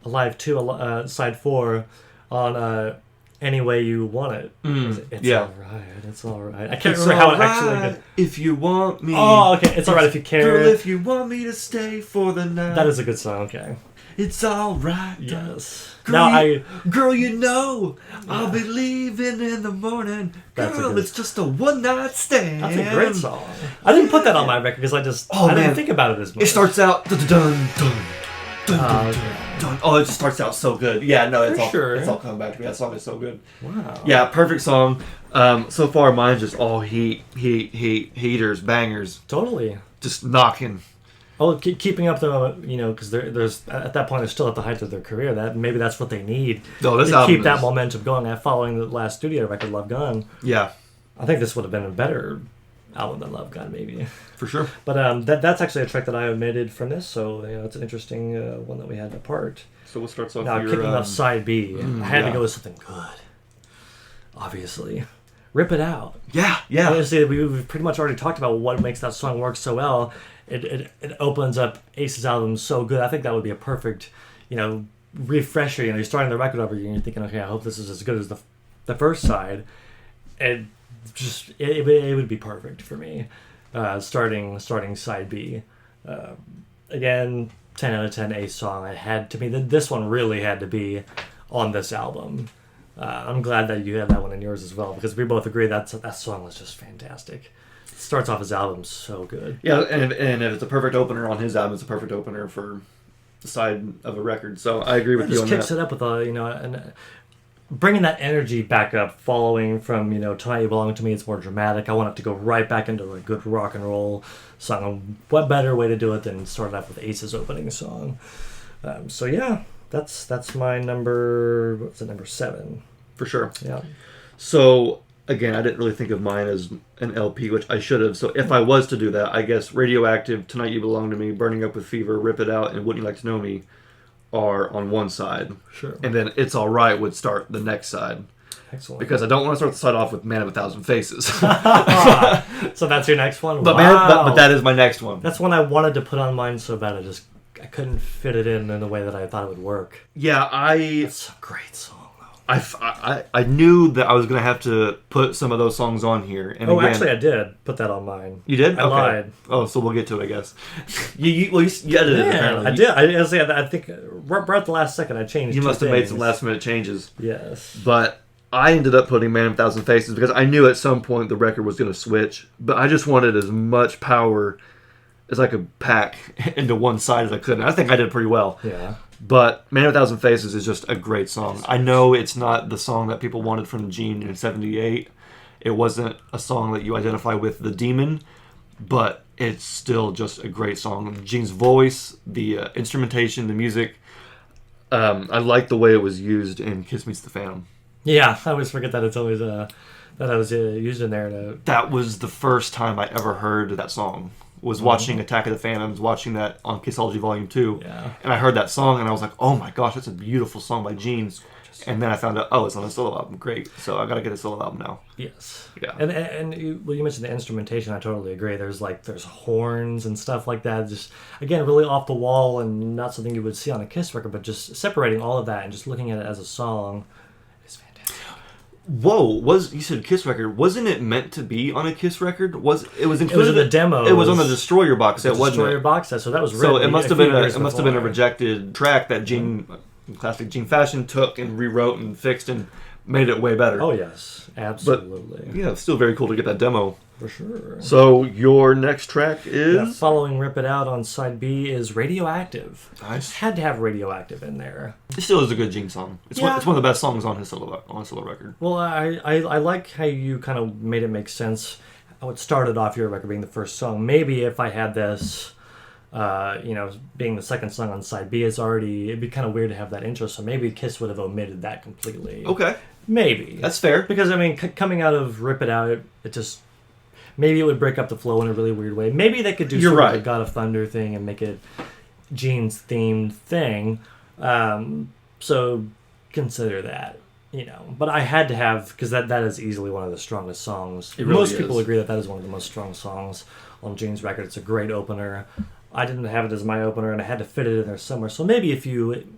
Alive 2, side 4, on Any Way You Want It. It's alright. I can't remember how it actually goes. If you want me. Oh, okay. It's alright if you care. Girl, if you want me to stay for the night. That is a good song, okay. It's alright. Yes. Girl, you know, I'll be leaving in the morning. Girl, it's just a one-night stand. That's a great song. I didn't put that on my record because I didn't think about it as much. It starts out dun dun dun dun dun. Oh, it just starts out so good. Yeah, no, it's all coming back to me. That song is so good. Wow. Yeah, perfect song. So far, mine's just all heaters, bangers. Totally. Just knocking. Oh, keeping up though, because there's at that point they're still at the height of their career. Maybe that's what they need to keep that momentum going. Following the last studio record, Love Gun. Yeah, I think this would have been a better album than Love Gun, maybe. For sure. But that's actually a track that I omitted from this, so it's an interesting one that we had apart. So what starts off? Now kicking off side B, I had to go with something good. Obviously, Rip It Out. Yeah. Obviously, we've pretty much already talked about what makes that song work so well. It opens up Ace's album so good. I think that would be a perfect, refresher. You're starting the record over and you're thinking, okay, I hope this is as good as the first side. It just it would be perfect for me. Starting side B. Again, 10 out of 10 A song. It had to be this one really had to be on this album. I'm glad that you had that one in yours as well, because we both agree that song was just fantastic. It starts off his album so good. Yeah, and if it's a perfect opener on his album, it's a perfect opener for the side of a record. So I agree with you on that. It just kicks it up with and bringing that energy back up, following from Tonight You Belong to Me. It's more dramatic. I want it to go right back into a good rock and roll song. What better way to do it than start off with Ace's opening song? So yeah, that's my number. What's it, number 7? For sure. Yeah. So again, I didn't really think of mine as an LP, which I should have. So if I was to do that, I guess Radioactive, Tonight You Belong to Me, Burning Up with Fever, Rip It Out, and Wouldn't You Like to Know Me are on one side. Sure. And then It's Alright would start the next side. Excellent. Because I don't want to start the side off with Man of a Thousand Faces. So that's your next one? But wow. but that is my next one. That's one I wanted to put on mine so bad I couldn't fit it in the way that I thought it would work. Yeah, It's a great song. I knew that I was going to have to put some of those songs on here. And again, actually, I did put that on mine. You did? I lied. Oh, so we'll get to it, I guess. you edited it, apparently. I did. I think right at the last second I changed. You must have made some last-minute changes. Yes. But I ended up putting Man of a Thousand Faces because I knew at some point the record was going to switch. But I just wanted as much power as I could pack into one side as I could. And I think I did pretty well. Yeah. But Man of a Thousand Faces is just a great song. I know it's not the song that people wanted from Gene in '78. It wasn't a song that you identify with the Demon, but it's still just a great song. Gene's voice, the instrumentation, the music. I like the way it was used in Kiss Meets the Phantom. Yeah, I always forget that it's always that I was used in there. That was the first time I ever heard that song. Was watching Attack of the Phantoms, watching that on Kissology Volume 2. Yeah. And I heard that song and I was like, oh my gosh, that's a beautiful song by Gene. And then I found out, it's on a solo album. Great. So I got to get a solo album now. Yes. Yeah. And you mentioned the instrumentation. I totally agree. There's horns and stuff like that. Just, again, really off the wall and not something you would see on a Kiss record, but just separating all of that and just looking at it as a song is fantastic. Whoa, you said Kiss record. Wasn't it meant to be on a Kiss record? It was included. It was in the demo. It was on the Destroyer box set, wasn't it? Destroyer box set. So that was So it must have been a rejected track that Gene, in classic Gene fashion, took and rewrote and fixed and made it way better. Oh yes, absolutely. But, it's still very cool to get that demo. For sure. So your next track is following "Rip It Out" on side B is "Radioactive." Nice. Had to have "Radioactive" in there. It still is a good Gene song. It's one of the best songs on his solo record. Well, I like how you kind of made it make sense. How it started off your record being the first song. Maybe if I had this, being the second song on side B, it'd be kind of weird to have that intro. So maybe Kiss would have omitted that completely. Okay. Maybe that's fair because coming out of "Rip It Out," it just. Maybe it would break up the flow in a really weird way. Maybe they could do sort of a God of Thunder thing and make it Gene's themed thing. So consider that, But I had to have, because that is easily one of the strongest songs. Most people agree that is one of the most strong songs on Gene's record. It's a great opener. I didn't have it as my opener, and I had to fit it in there somewhere. So maybe if you,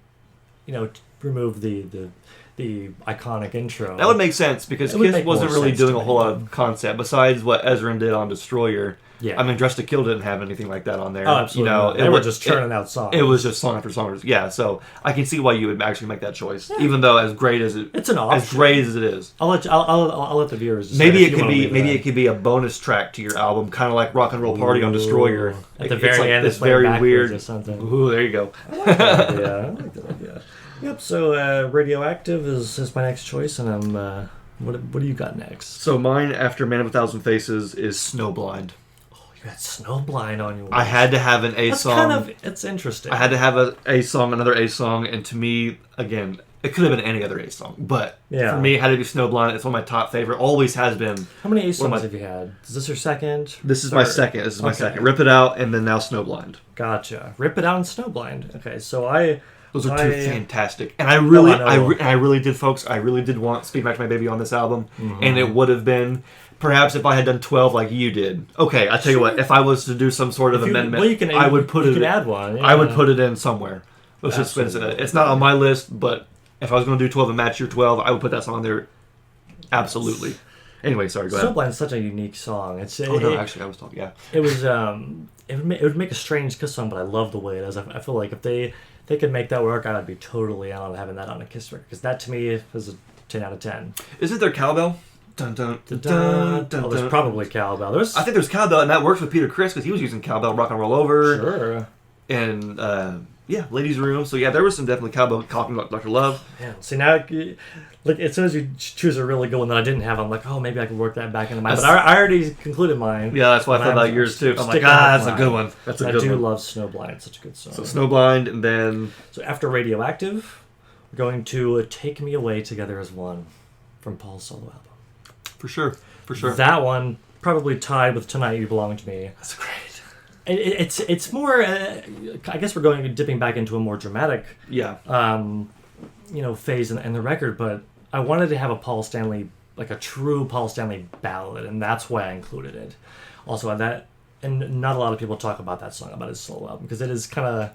remove the iconic intro. That would make sense because Kiss wasn't really doing a whole lot of concept besides what Ezrin did on Destroyer. Yeah. I mean, Dressed to Kill didn't have anything like that on there. Oh, absolutely. They were just churning out songs. It was just song after song. Yeah, so I can see why you would actually make that choice, even though as great as it's an option. As great as it is. I'll let the viewers. Maybe it could be a bonus track to your album, kind of like Rock and Roll Party on Destroyer. At the very end, it's very weird or something. Ooh, there you go. I like that idea. Yep. So Radioactive is my next choice, and I'm. What do you got next? So mine after Man of a Thousand Faces is Snowblind. Oh, you had Snowblind on your list. I had to have an A song. It's interesting. I had to have another A song, and to me, again, it could have been any other A song, but for me, it had to be Snowblind. It's one of my top favorite. Always has been. How many A songs have you had? Is this your second? This is my second. This is my second. Rip It Out, and then now Snowblind. Gotcha. Rip It Out and Snowblind. Okay, so those are two fantastic, and I really did, folks. I really did want "Speak Back to My Baby" on this album, and it would have been perhaps if I had done 12 like you did. Okay, I tell you what, if I was to do some sort of amendment, I would put it. Add one. Yeah. I would put it in somewhere. Let's just spin it. It's not on my list, but if I was going to do 12 and match your 12, I would put that song on there. Absolutely. Anyway, sorry, go ahead. Snowblind's such a unique song. Actually, I was talking, yeah. It was, it would make a strange Kiss song, but I love the way it is. I feel like if they could make that work, I would be totally on having that on a Kiss record, because that to me is a 10 out of 10. Isn't there cowbell? Dun, dun, dun, dun, dun, there's probably cowbell. I think there's cowbell, and that works with Peter Criss because he was using cowbell, Rock and Roll Over. Sure. And, Ladies' Room. So, yeah, there was some definitely cowbell talking about Dr. Love. Yeah. See, now, like, as soon as you choose a really good one that I didn't have, I'm like, oh, maybe I could work that back into mine. But I already concluded mine. Yeah, that's why I thought about yours, too. I'm like, that's a good one. That's a good one. I do love Snowblind. It's such a good song. So, Snowblind, and then... So, after Radioactive, we're going to Take Me Away Together as One from Paul's solo album. For sure. That one probably tied with Tonight You Belong to Me. That's great. It's more. I guess we're dipping back into a more dramatic, phase in the record. But I wanted to have a Paul Stanley, like a true Paul Stanley ballad, and that's why I included it. Also, and not a lot of people talk about that song, about his solo album, because it is kind of.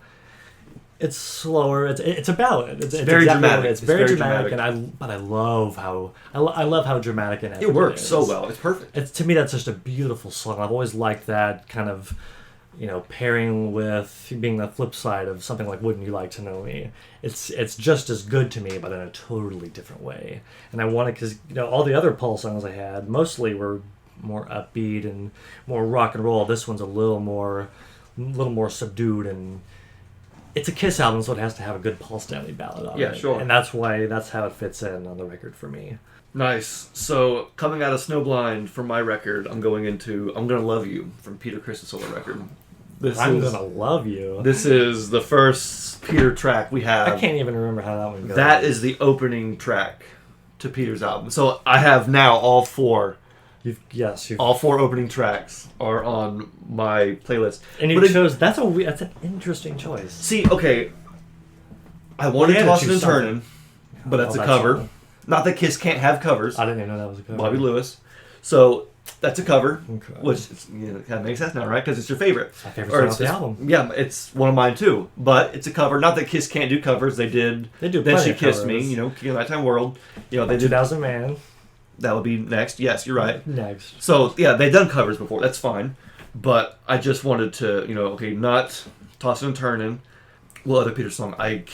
It's slower. It's a ballad. It's very exactly dramatic. It's very dramatic, and I love how dramatic and it works so well. It's perfect. To me, that's just a beautiful song. I've always liked that kind of, pairing with being the flip side of something like Wouldn't You Like to Know Me. It's just as good to me, but in a totally different way. And I wanted, because all the other Paul songs I had mostly were more upbeat and more rock and roll. This one's a little more subdued, and it's a Kiss album, so it has to have a good Paul Stanley ballad on it. Yeah, sure. And that's how it fits in on the record for me. Nice. So, coming out of Snowblind for my record, I'm going to Love You from Peter Criss' solo record. I'm Gonna Love You. This is the first Peter track we have. I can't even remember how that one goes. That is the opening track to Peter's album. So, I have now all four. All four opening tracks are on my playlist. And you chose... That's an interesting choice. See, okay, I wanted Tossin' and Turnin', but that's a cover. Song. Not that Kiss can't have covers. I didn't even know that was a cover. Bobby Lewis. So, that's a cover, okay. Which kind of makes sense now, right? Because it's your favorite. It's my favorite song off the album. Yeah, it's one of mine too. But it's a cover. Not that Kiss can't do covers. They did. They do. Then She Kissed Me. King of Nighttime World. They did 2000 Man. That would be next. Yes, you're right. Next. So, yeah, they've done covers before. That's fine. But I just wanted to, not Tossin' and Turnin'. Well, other Peter song. I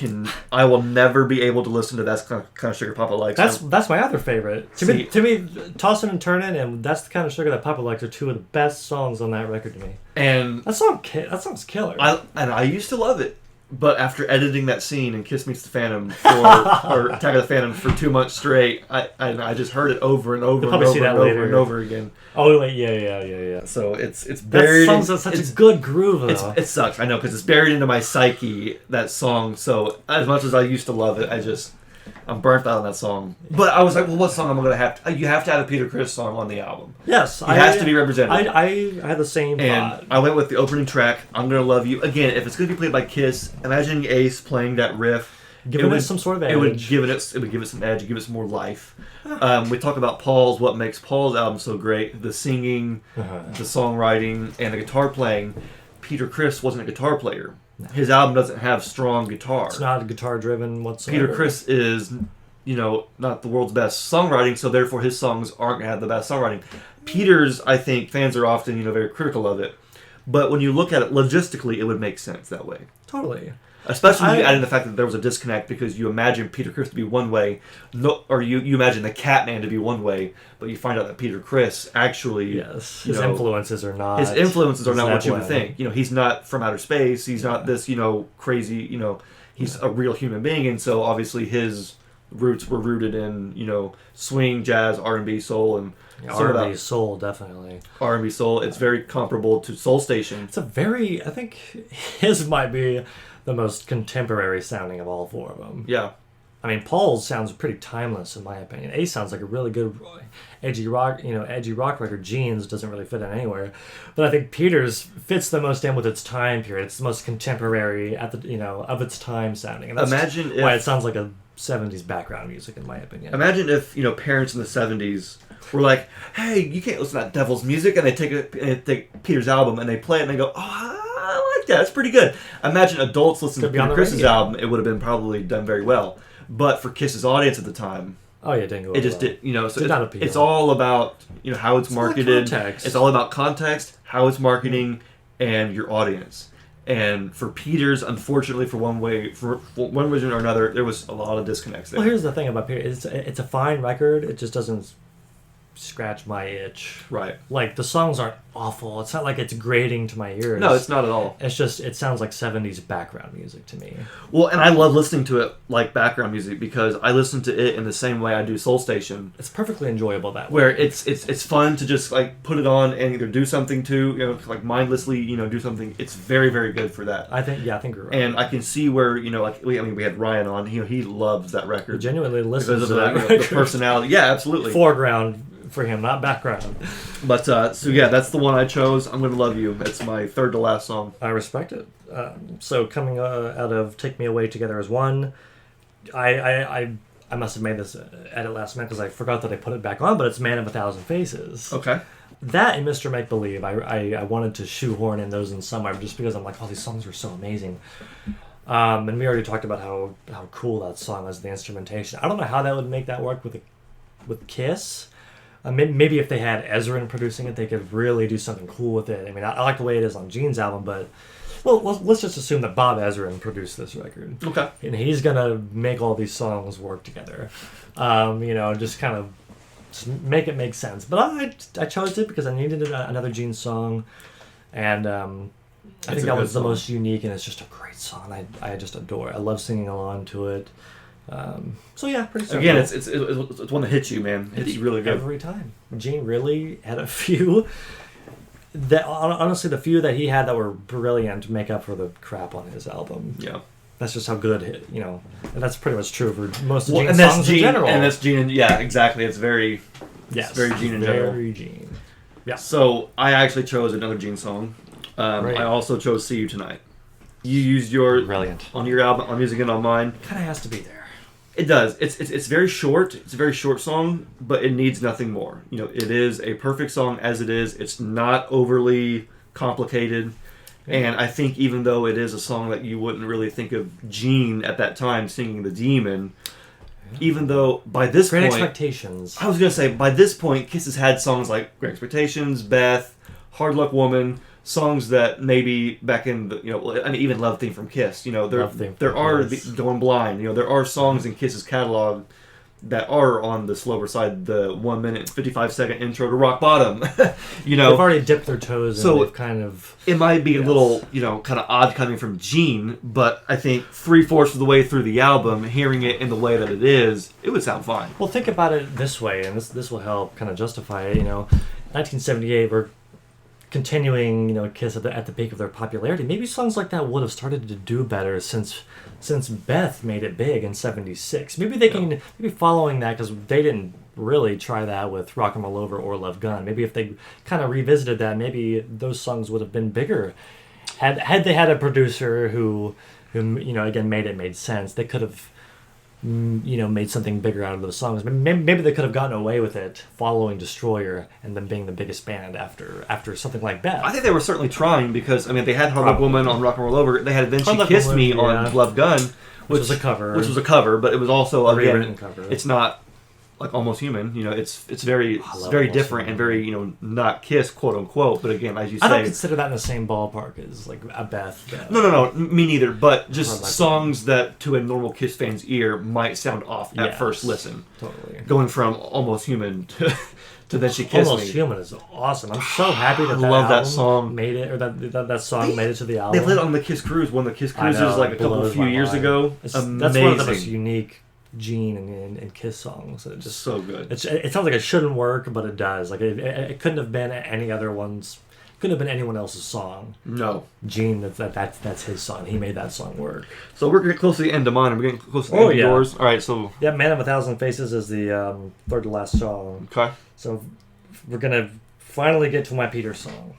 will never be able to listen to that kind of sugar Papa likes. That's my other favorite. To me, Tossin' and Turnin', and That's the Kind of Sugar That Papa Likes are two of the best songs on that record to me. And that song's killer. I used to love it. But after editing that scene in Kiss Meets the Phantom or Attack of the Phantom for 2 months straight, I just heard it over and over and over again. Oh wait, yeah. So it's buried. That song's such a good groove, though. It sucks, I know, because it's buried into my psyche, that song. So as much as I used to love it, I'm burnt out on that song. But I was like, well, what song am I going to have to... You have to have a Peter Criss song on the album. Yes. It has to be represented. I had the same thought. And I went with the opening track, I'm Gonna Love You. Again, if it's going to be played by Kiss, imagining Ace playing that riff. Giving it some sort of edge. It would give it some edge, give it some more life. We talk about what makes Paul's album so great. The singing, the songwriting, and the guitar playing. Peter Criss wasn't a guitar player. No. His album doesn't have strong guitar. It's not guitar-driven whatsoever. Peter Criss is, not the world's best songwriting, so therefore his songs aren't going to have the best songwriting. Peter's, I think, fans are often, very critical of it. But when you look at it logistically, it would make sense that way. Totally. Especially when you add in the fact that there was a disconnect because you imagine Peter Criss to be one way, or you imagine the Catman to be one way, but you find out that Peter Criss actually... Yes, his influences are not... His influences are not what you would think. He's not from outer space, he's not this, crazy, he's a real human being, and so obviously his roots were rooted in, swing, jazz, R&B, soul, and... R&B soul, definitely. R&B soul, it's very comparable to Soul Station. I think his might be the most contemporary sounding of all four of them. Yeah. I mean, Paul's sounds pretty timeless, in my opinion. Ace sounds like a really good edgy rock record. Jeans doesn't really fit in anywhere. But I think Peter's fits the most in with its time period. It's the most contemporary of its time sounding. And that's why it sounds like a 70s background music, in my opinion. Imagine if, parents in the 70s were like, hey, you can't listen to that devil's music, and they take Peter's album and they play it and they go, oh, I like that. It's pretty good. Imagine adults listening to Peter Criss's album. It would have been probably done very well. But for Kiss's audience at the time, Oh yeah, it didn't go. It just well. did, you know. So Did not appeal. it's all about, you know, how it's marketed. Context. It's all about context, how it's marketing, and your audience. And for Peters, unfortunately, for one reason or another, there was a lot of disconnects there. Well, here's the thing about Peters. It's a fine record. It just doesn't scratch my itch. Right. Like, the songs aren't awful. It's not like it's grating to my ears. No, it's not at all. It's just, it sounds like 70s background music to me. Well, and I love listening to it like background music because I listen to it in the same way I do Soul Station. It's perfectly enjoyable that way. Where it's fun to just like put it on and either do something to, you know, like mindlessly, you know, do something. It's very, very good for that. I think you're right. And I can see where, you know, like we had Ryan on. He loves that record. He genuinely listens because to of that the record. personality. Yeah, absolutely. Foreground for him, not background. But so yeah, that's the one I chose. I'm Gonna Love You. That's my third to last song. I respect it. So coming out of Take Me Away Together as one, I must have made this edit last minute because I forgot that I put it back on, but it's Man of a Thousand Faces. Okay. That and Mr. Make Believe, I wanted to shoehorn in those in somewhere just because I'm like, oh, these songs are so amazing. And we already talked about how cool that song is, the instrumentation. I don't know how that would make that work with Kiss. Maybe if they had Ezrin producing it, they could really do something cool with it. I mean, I like the way it is on Gene's album, but well, let's just assume that Bob Ezrin produced this record. Okay. And he's gonna make all these songs work together. You know, just kind of make it make sense. But I chose it because I needed another Gene song, and I think that was the most unique, and it's just a great song. I just adore it. I love singing along to it. So yeah, pretty simple. Again, it's one that hits you, man. It's really good every time. Gene really had a few that honestly, the few that he had that were brilliant make up for the crap on his album. Yeah, that's just how good, you know. And that's pretty much true for most of Gene's songs in general. And that's Gene. Yeah, exactly. It's very Gene in general. Very Gene. Yeah. So I actually chose another Gene song. Right. I also chose "See You Tonight." You used your brilliant on your album. I'm using it on mine. Kind of has to be there. It does. It's very short. It's a very short song, but it needs nothing more. You know, it is a perfect song as it is. It's not overly complicated. Yeah. And I think even though it is a song that you wouldn't really think of Gene at that time singing The Demon, even though by this Great point... Expectations. I was going to say, by this point, Kiss has had songs like Great Expectations, Beth, Hard Luck Woman... songs that maybe back in the, you know, I mean, even Love Theme from Kiss, you know, there are Going Blind, you know, there are songs in Kiss's catalog that are on the slower side, the 1 minute 55-second intro to Rock Bottom. You know, they've already dipped their toes in. So they've kind of, it might be a little, you know, kind of odd coming from Gene, but I think 3/4 of the way through the album, hearing it in the way that it is, it would sound fine. Well, think about it this way, and this will help kind of justify it. You know, 1978, we're continuing, you know, Kiss at the peak of their popularity. Maybe songs like that would have started to do better since Beth made it big in '76. Maybe they can maybe following that, because they didn't really try that with Rock 'Em All Over or Love Gun. Maybe if they kind of revisited that, maybe those songs would have been bigger. Had they had a producer who you know, again made sense, they could have, you know, made something bigger out of those songs. Maybe they could have gotten away with it following Destroyer and then being the biggest band after something like Beth. I think they were certainly trying, because I mean, they had Hard Luck Woman on Rock and Roll Over. They had Then She Kissed Me on Love Gun, which was a cover. Which was a cover, but it was also a rewritten cover. It's not like Almost Human. You know, it's very different and very, you know, not Kiss, quote unquote. But again, as you say, I don't consider that in the same ballpark as like a Beth. No, me neither. But just songs that to a normal Kiss fan's ear might sound off at first listen. Totally. Going from Almost Human to Then She Kissed Me. Almost Human is awesome. I'm so happy that that song made it, or that song made it to the album. They played it on the Kiss Cruise, one of the Kiss Cruises, like a few years ago. That's one of the most unique Gene and Kiss songs. It just so good. It sounds like it shouldn't work, but it does. Like it couldn't have been any other one's. Couldn't have been anyone else's song. No, Gene. That's his song. He made that song work. So we're getting close to the end of mine. We're getting close to the end of yours. All right, so Man of a Thousand Faces is the third to last song. Okay. So we're gonna finally get to my Peter song.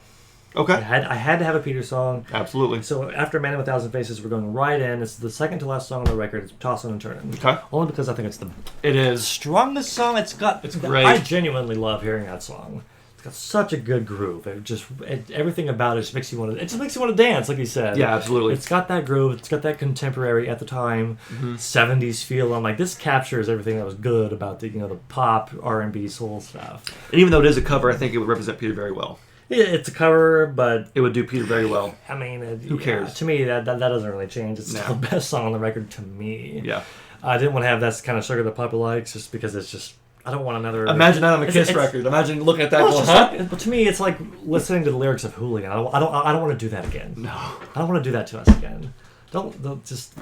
Okay. I had to have a Peter song. Absolutely. So after Man of a Thousand Faces, we're going right in. It's the second to last song on the record. It's Tossin' and Turnin'. Okay. Only because I think it's the strongest song. It's great. I genuinely love hearing that song. It's got such a good groove. Everything about it just makes you want to. It just makes you want to dance, like you said. Yeah, absolutely. It's got that groove. It's got that contemporary at the time, 70s feel. I'm like, this captures everything that was good about the the pop, R&B, soul stuff. And even though it is a cover, I think it would represent Peter very well. Yeah, it's a cover, but it would do Peter very well. I mean, who cares? To me, that doesn't really change. It's still the best song on the record to me. Yeah, I didn't want to have that kind of sugar that Papa likes, just because it's just. I don't want another. Imagine that on a Kiss record. Imagine looking at that. But to me, it's like listening to the lyrics of Hooligan. I don't want to do that again. No, I don't want to do that to us again. Don't just.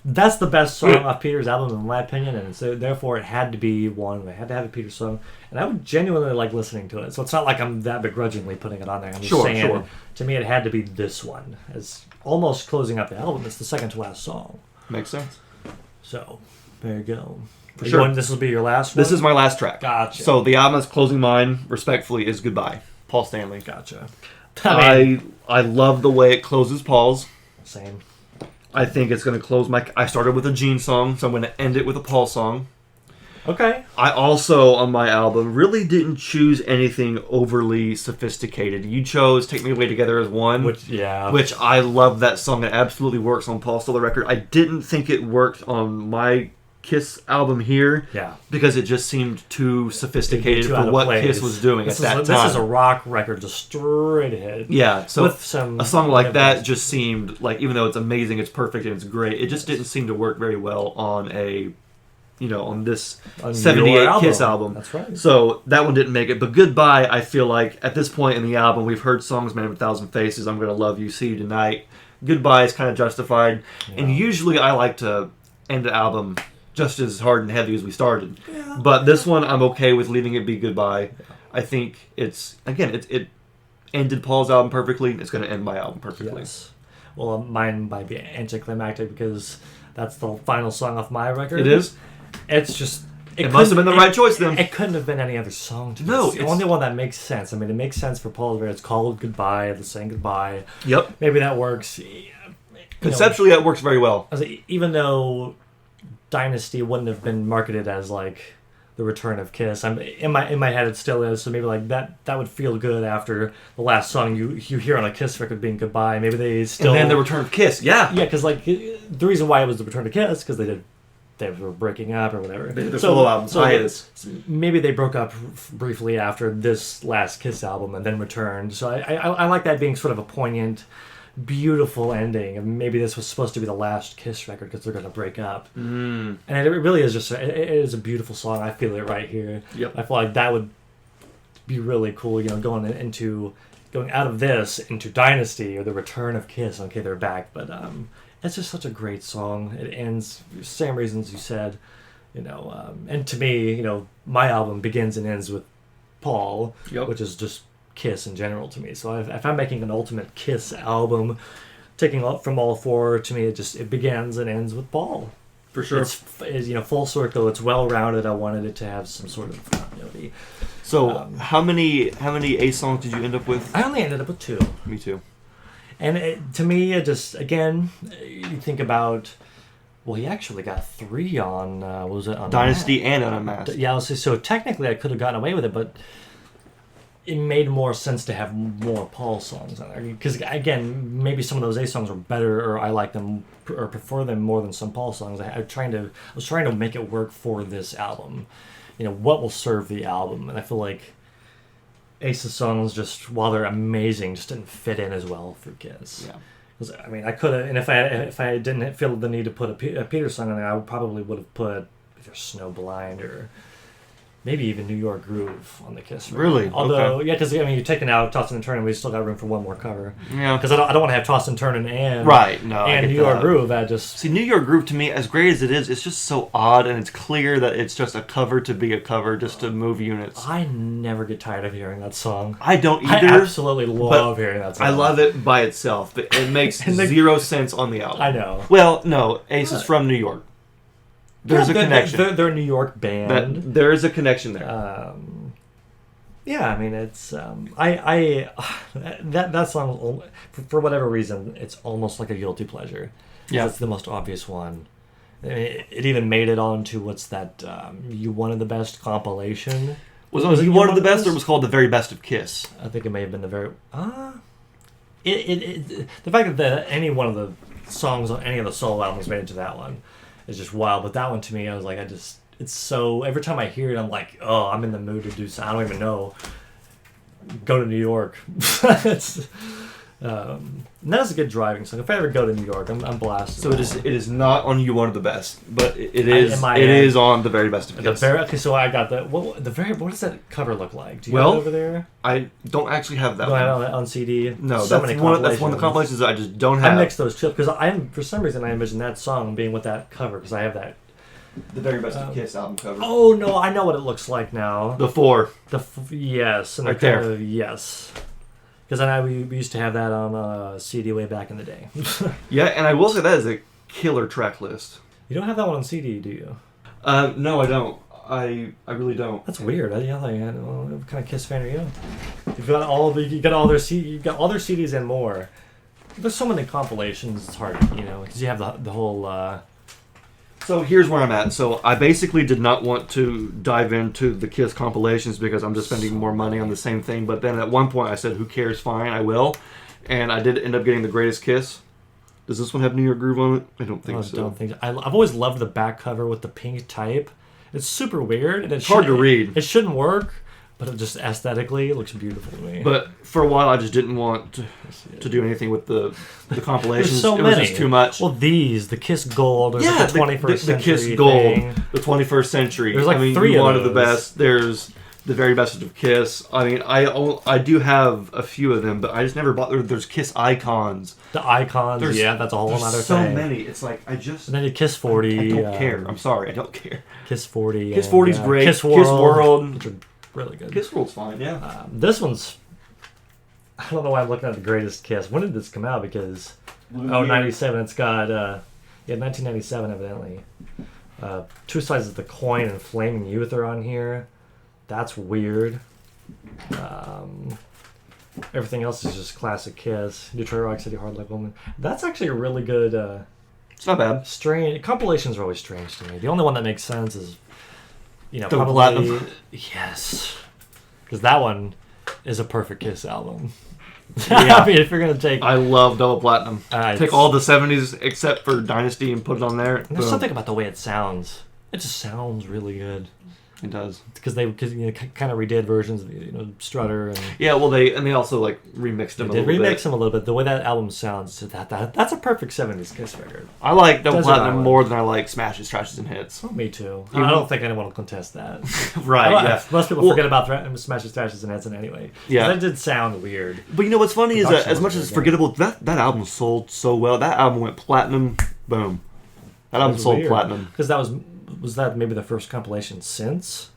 That's the best song off Peter's album, in my opinion, and so therefore it had to be one. They had to have a Peter song, and I would genuinely like listening to it. So it's not like I'm that begrudgingly putting it on there. I'm just saying, to me, it had to be this one as almost closing up the album. It's the second to last song. Makes sense. So there you go. For sure. This will be your last one? This is my last track. Gotcha. So the album that's closing mine, respectfully, is Goodbye. Paul Stanley. Gotcha. I love the way it closes Paul's. Same. I think it's going to close my... I started with a Gene song, so I'm going to end it with a Paul song. Okay. I also, on my album, really didn't choose anything overly sophisticated. You chose Take Me Away Together as one. Which I love that song. It absolutely works on Paul Stanley record. I didn't think it worked on my Kiss album here, because it just seemed too sophisticated for what Kiss was doing at that time. This is a rock record, just straight ahead. Yeah, so with a song like that just seemed like, even though it's amazing, it's perfect, and it's great, it just didn't seem to work very well on on this 78 Kiss album. That's right. So that one didn't make it. But Goodbye, I feel like at this point in the album, we've heard songs, Man of a Thousand Faces, I'm Gonna Love You, See You Tonight. Goodbye is kind of justified, and usually I like to end the album just as hard and heavy as we started. Yeah. But this one, I'm okay with leaving it be Goodbye. Yeah. I think it ended Paul's album perfectly. It's going to end my album perfectly. Yes. Well, mine might be anticlimactic because that's the final song off my record. It is? It's just... It must have been the right choice then. It couldn't have been any other song to No, it's the only one that makes sense. I mean, it makes sense for Paul. It's called Goodbye. It's saying goodbye. Yep. Maybe that works. Conceptually, that works very well. Even though Dynasty wouldn't have been marketed as like the return of Kiss, in my head it still is. So maybe like that would feel good after the last song you hear on a Kiss record being Goodbye. Maybe they still... And then the return of Kiss, yeah, because like the reason why it was the return of Kiss because they were breaking up or whatever. The solo album. So maybe they broke up briefly after this last Kiss album and then returned. So I like that being sort of a poignant, beautiful ending. And maybe this was supposed to be the last Kiss record because they're going to break up. And it really is just it is a beautiful song. I feel it right here. Yep. I feel like that would be really cool. Going out of this into Dynasty or the return of Kiss. Okay, they're back, but it's just such a great song. It ends same reasons you said, and to me, my album begins and ends with Paul, which is just Kiss in general to me. So if I'm making an ultimate Kiss album, taking up from all four, to me it begins and ends with Paul. For sure. It's full circle. It's well rounded. I wanted it to have some sort of continuity. So how many A songs did you end up with? I only ended up with 2. Me too. And to me, it just, again, you think about, well, he actually got 3 on, was it on Dynasty and Unmasked? Yeah, so technically I could have gotten away with it, but it made more sense to have more Paul songs on there. Because, again, maybe some of those A songs were better, or I like them, or prefer them more than some Paul songs. I was trying to make it work for this album. What will serve the album? And I feel like Ace's songs, just while they're amazing, just didn't fit in as well for Kiss. Yeah. Because I could have, and if I didn't feel the need to put a Peter song on there, I probably would have put either Snowblind or maybe even New York Groove on the Kiss record. Really? Although, okay. Yeah, because you're taking out Toss and Turn, and we still got room for one more cover. Yeah. Because I don't want to have Toss and Turn and right. No. And New York Groove. See, New York Groove to me, as great as it is, it's just so odd, and it's clear that it's just a cover to be a cover, just to move units. I never get tired of hearing that song. I don't either. I absolutely love hearing that song. I love it by itself, but it makes zero sense on the album. I know. Well, no, Ace is from New York. There's a connection. They're a New York band. There is a connection there. Yeah, I mean, it's that song, for whatever reason, it's almost like a guilty pleasure. Yeah, it's the most obvious one. It even made it onto what's that? You Wanted the Best compilation. Was it You Wanted the Best, or was it called The Very Best of Kiss? I think it may have been the very... the fact that any one of the songs on any of the solo albums made it to that one is just wild. But that one, to me, I was like, it's so... Every time I hear it, I'm like, oh, I'm in the mood to do something. I don't even know. Go to New York. And that's a good driving song. If I ever go to New York, I'm blasted. So it is not on You Wanted the Best, but it is on The Very Best of Kiss. Okay, so I got that. What does that cover look like? Do you have it over there? I don't actually have that one. On CD? No, that's one of the compilations that I just don't have. I mixed those two because for some reason I envisioned that song being with that cover because I have that. The Very Best of Kiss album cover. Oh no, I know what it looks like now. The 4. Yes, and right there. Yes. Because I know we used to have that on CD way back in the day. Yeah, and I will say that is a killer track list. You don't have that one on CD, do you? No, I don't. I really don't. That's weird. What kind of Kiss fan are you? You got all their CDs and more. There's so many compilations. It's hard, because you have the whole. So here's where I'm at. So I basically did not want to dive into the Kiss compilations because I'm just spending more money on the same thing. But then at one point I said, who cares, fine, I will. And I did end up getting the Greatest Kiss. Does this one have New York Groove on it? I don't think so. I don't think so. I've always loved the back cover with the pink type. It's super weird. And it's hard to read. It shouldn't work, but it just aesthetically, it looks beautiful to me. But for a while I just didn't want to do anything with the compilations. So it many. was just too much. Well, the Kiss Gold, or the 21st century the Kiss Gold, thing. the 21st century. There's like three You of Wanted those. the Best. There's The Very Best of Kiss. I mean, I do have a few of them, but I just never bought. There's Kiss Icons. The Icons, that's a whole other thing. So many. It's like And then you Kiss 40. I don't care. I'm sorry, I don't care. Kiss 40. Kiss 40's great. Kiss World. Which are really good. Kiss World's fine, yeah. This one's... I don't know why I'm looking at the Greatest Kiss. When did this come out? Because... 97. It's got... 1997, evidently. Two Sides of the Coin and Flaming Youth are on here. That's weird. Everything else is just classic Kiss. Detroit Rock City, Hard Like Woman. That's actually a really good... it's not bad. Strange. Compilations are always strange to me. The only one that makes sense is... Double Platinum. Yes. Because that one is a perfect Kiss album. Yeah. I mean, if you're going to take... I love Double Platinum. Take all the 70s except for Dynasty and put it on there. There's something about the way it sounds. It just sounds really good. It does. Because they kind of redid versions of Strutter and yeah. Well, they also like remixed them. They remixed them a little bit. The way that album sounds, that's a perfect '70s Kiss record. I like Double Platinum more than I like Smashes, Trashes, and Hits. Oh, me too. I don't think anyone will contest that. Right. Yeah. Most people forget about Smashes, Trashes, and Hits, and anyway. Yeah. That did sound weird. But you know what's funny is that as much as it's forgettable, that album sold so well. That album went platinum. Boom. That album sold platinum. Because that was that maybe the first compilation since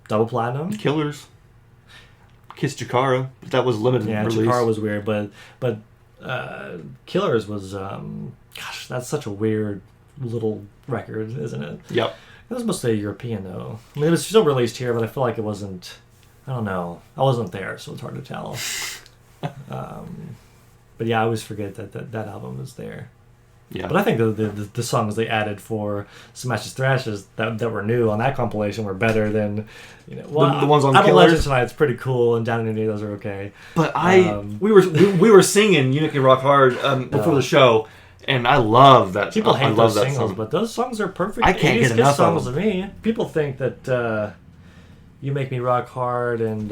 Double Platinum? Killers. Kiss Chikara. But that was limited release. Yeah, Chikara was weird, but Killers was gosh, that's such a weird little record, isn't it? Yep. It was mostly European though. I mean, it was still released here, but I feel like it wasn't. I don't know. I wasn't there, so it's hard to tell. But yeah, I always forget that album was there. Yeah. But I think the songs they added for Smashes Thrashes that were new on that compilation were better than the ones on Out of Killers. Legend Tonight's pretty cool, and Down in Your Knee, those are okay. But we were singing Unity Rock Hard before the show, and I love that. People hate those singles, song. but those songs are perfect. I can't get enough songs of them. To me. People think that You Make Me Rock Hard and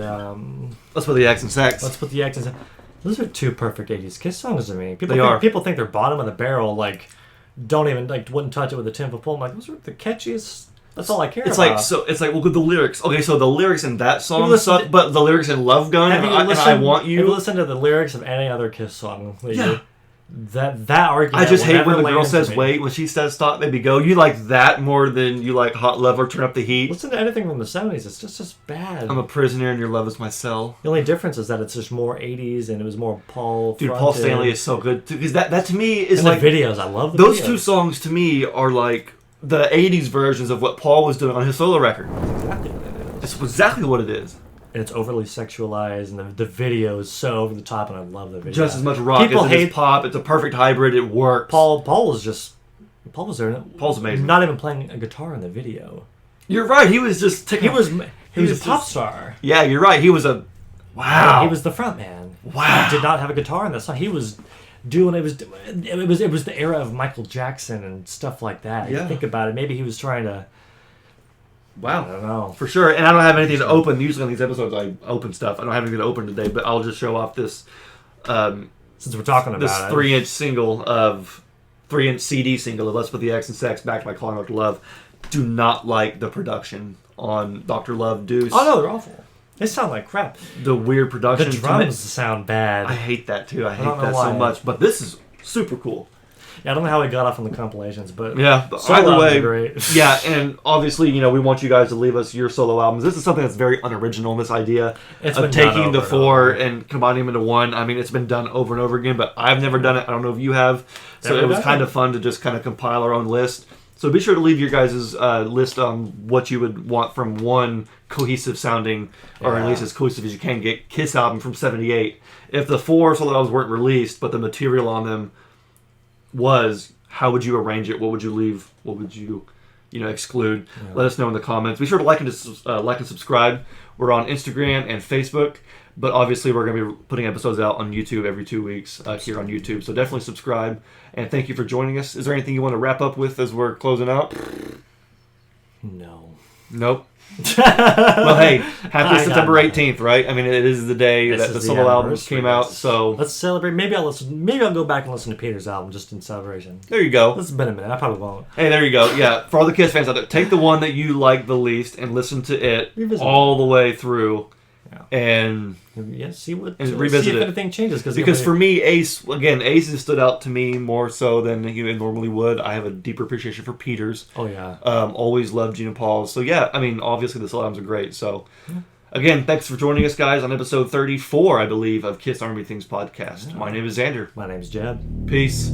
Let's Put the X in Sex. Let's Put the X in Sex. Those are two perfect 80s Kiss songs to me. People think they're bottom of the barrel, like don't even wouldn't touch it with a 10-foot pole. I'm like, those are the catchiest. That's all I care about. It's like well, the lyrics. Okay, so the lyrics in that song suck, but the lyrics in Love Gun and I Want You. Have you listened to the lyrics of any other Kiss song? Yeah. That argument. I just hate when the girl says wait, when she says stop, baby, go. You like that more than you like Hot Love or Turn Up the Heat. Listen to anything from the 70s. It's just as bad. I'm a prisoner and your love is my cell. The only difference is that it's just more 80s and it was more Paul. Dude, Paul Stanley is so good because that to me is and like the videos. I love those two songs. To me are like the 80s versions of what Paul was doing on his solo record. That's exactly what it is. It's exactly what it is. And it's overly sexualized, and the video is so over the top, and I love the video. Just as much rock as it is pop. It's a perfect hybrid. It works. Paul was there. Paul's amazing. Not even playing a guitar in the video. You're right. He was just he He was a pop star. Yeah, you're right. He was a... Wow. He was the front man. Wow. He did not have a guitar in that song. He was doing... It was the era of Michael Jackson and stuff like that. Yeah. You think about it. Maybe he was trying to... Wow. I don't know. For sure. And I don't have anything to open. Usually on these episodes, I open stuff. I don't have anything to open today, but I'll just show off this... Since we're talking about this it. 3-inch single of... 3-inch CD single of Let's Put the X in Sex backed by Calling Dr. Love. Do not like the production on Dr. Love Deuce. Oh, no, they're awful. They sound like crap. The weird production. The drums sound bad. I hate that too. I hate don't know that why. so much. But this is super cool. Yeah, I don't know how he got off on the compilations, but yeah. solo Either albums way, are great. yeah. And obviously, we want you guys to leave us your solo albums. This is something that's very unoriginal. This idea It's of been done taking the over and 4 over. and combining them into one. I mean, it's been done over and over again, but I've never done it. I don't know if you have. So Never it was done kind it. of fun to just kind of compile our own list. So be sure to leave your guys' list on what you would want from one cohesive sounding, or at Yeah. least as cohesive as you can get, Kiss album from '78. If the 4 solo albums weren't released, but the material on them was, how would you arrange it? What would you leave? What would you, exclude? Yeah. Let us know in the comments. Be sure to like and subscribe. We're on Instagram and Facebook. But obviously, we're going to be putting episodes out on YouTube every 2 weeks here on YouTube. So definitely subscribe. And thank you for joining us. Is there anything you want to wrap up with as we're closing out? No. Nope. Well, hey, happy I September got nothing. 18th, right? I mean, it is the day This that is the the solo albums anniversary. came out. So Let's celebrate. Maybe I'll go back and listen to Peter's album just in celebration. there you go. This has been a minute. I probably won't. Hey, there you go. Yeah, for all the Kiss fans out there, take the one that you like the least and listen to it Revisit all the way through. Yeah. And Yeah, see revisit see if it. anything changes. because for me, Ace has stood out to me more so than he normally would. I have a deeper appreciation for Peter's. Oh yeah. Always loved Gina Paul's. So yeah, I mean, obviously the solo albums are great. So again, thanks for joining us, guys, on episode 34, I believe, of Kiss Army Things podcast. My name is Xander. My name's Jeb. Peace.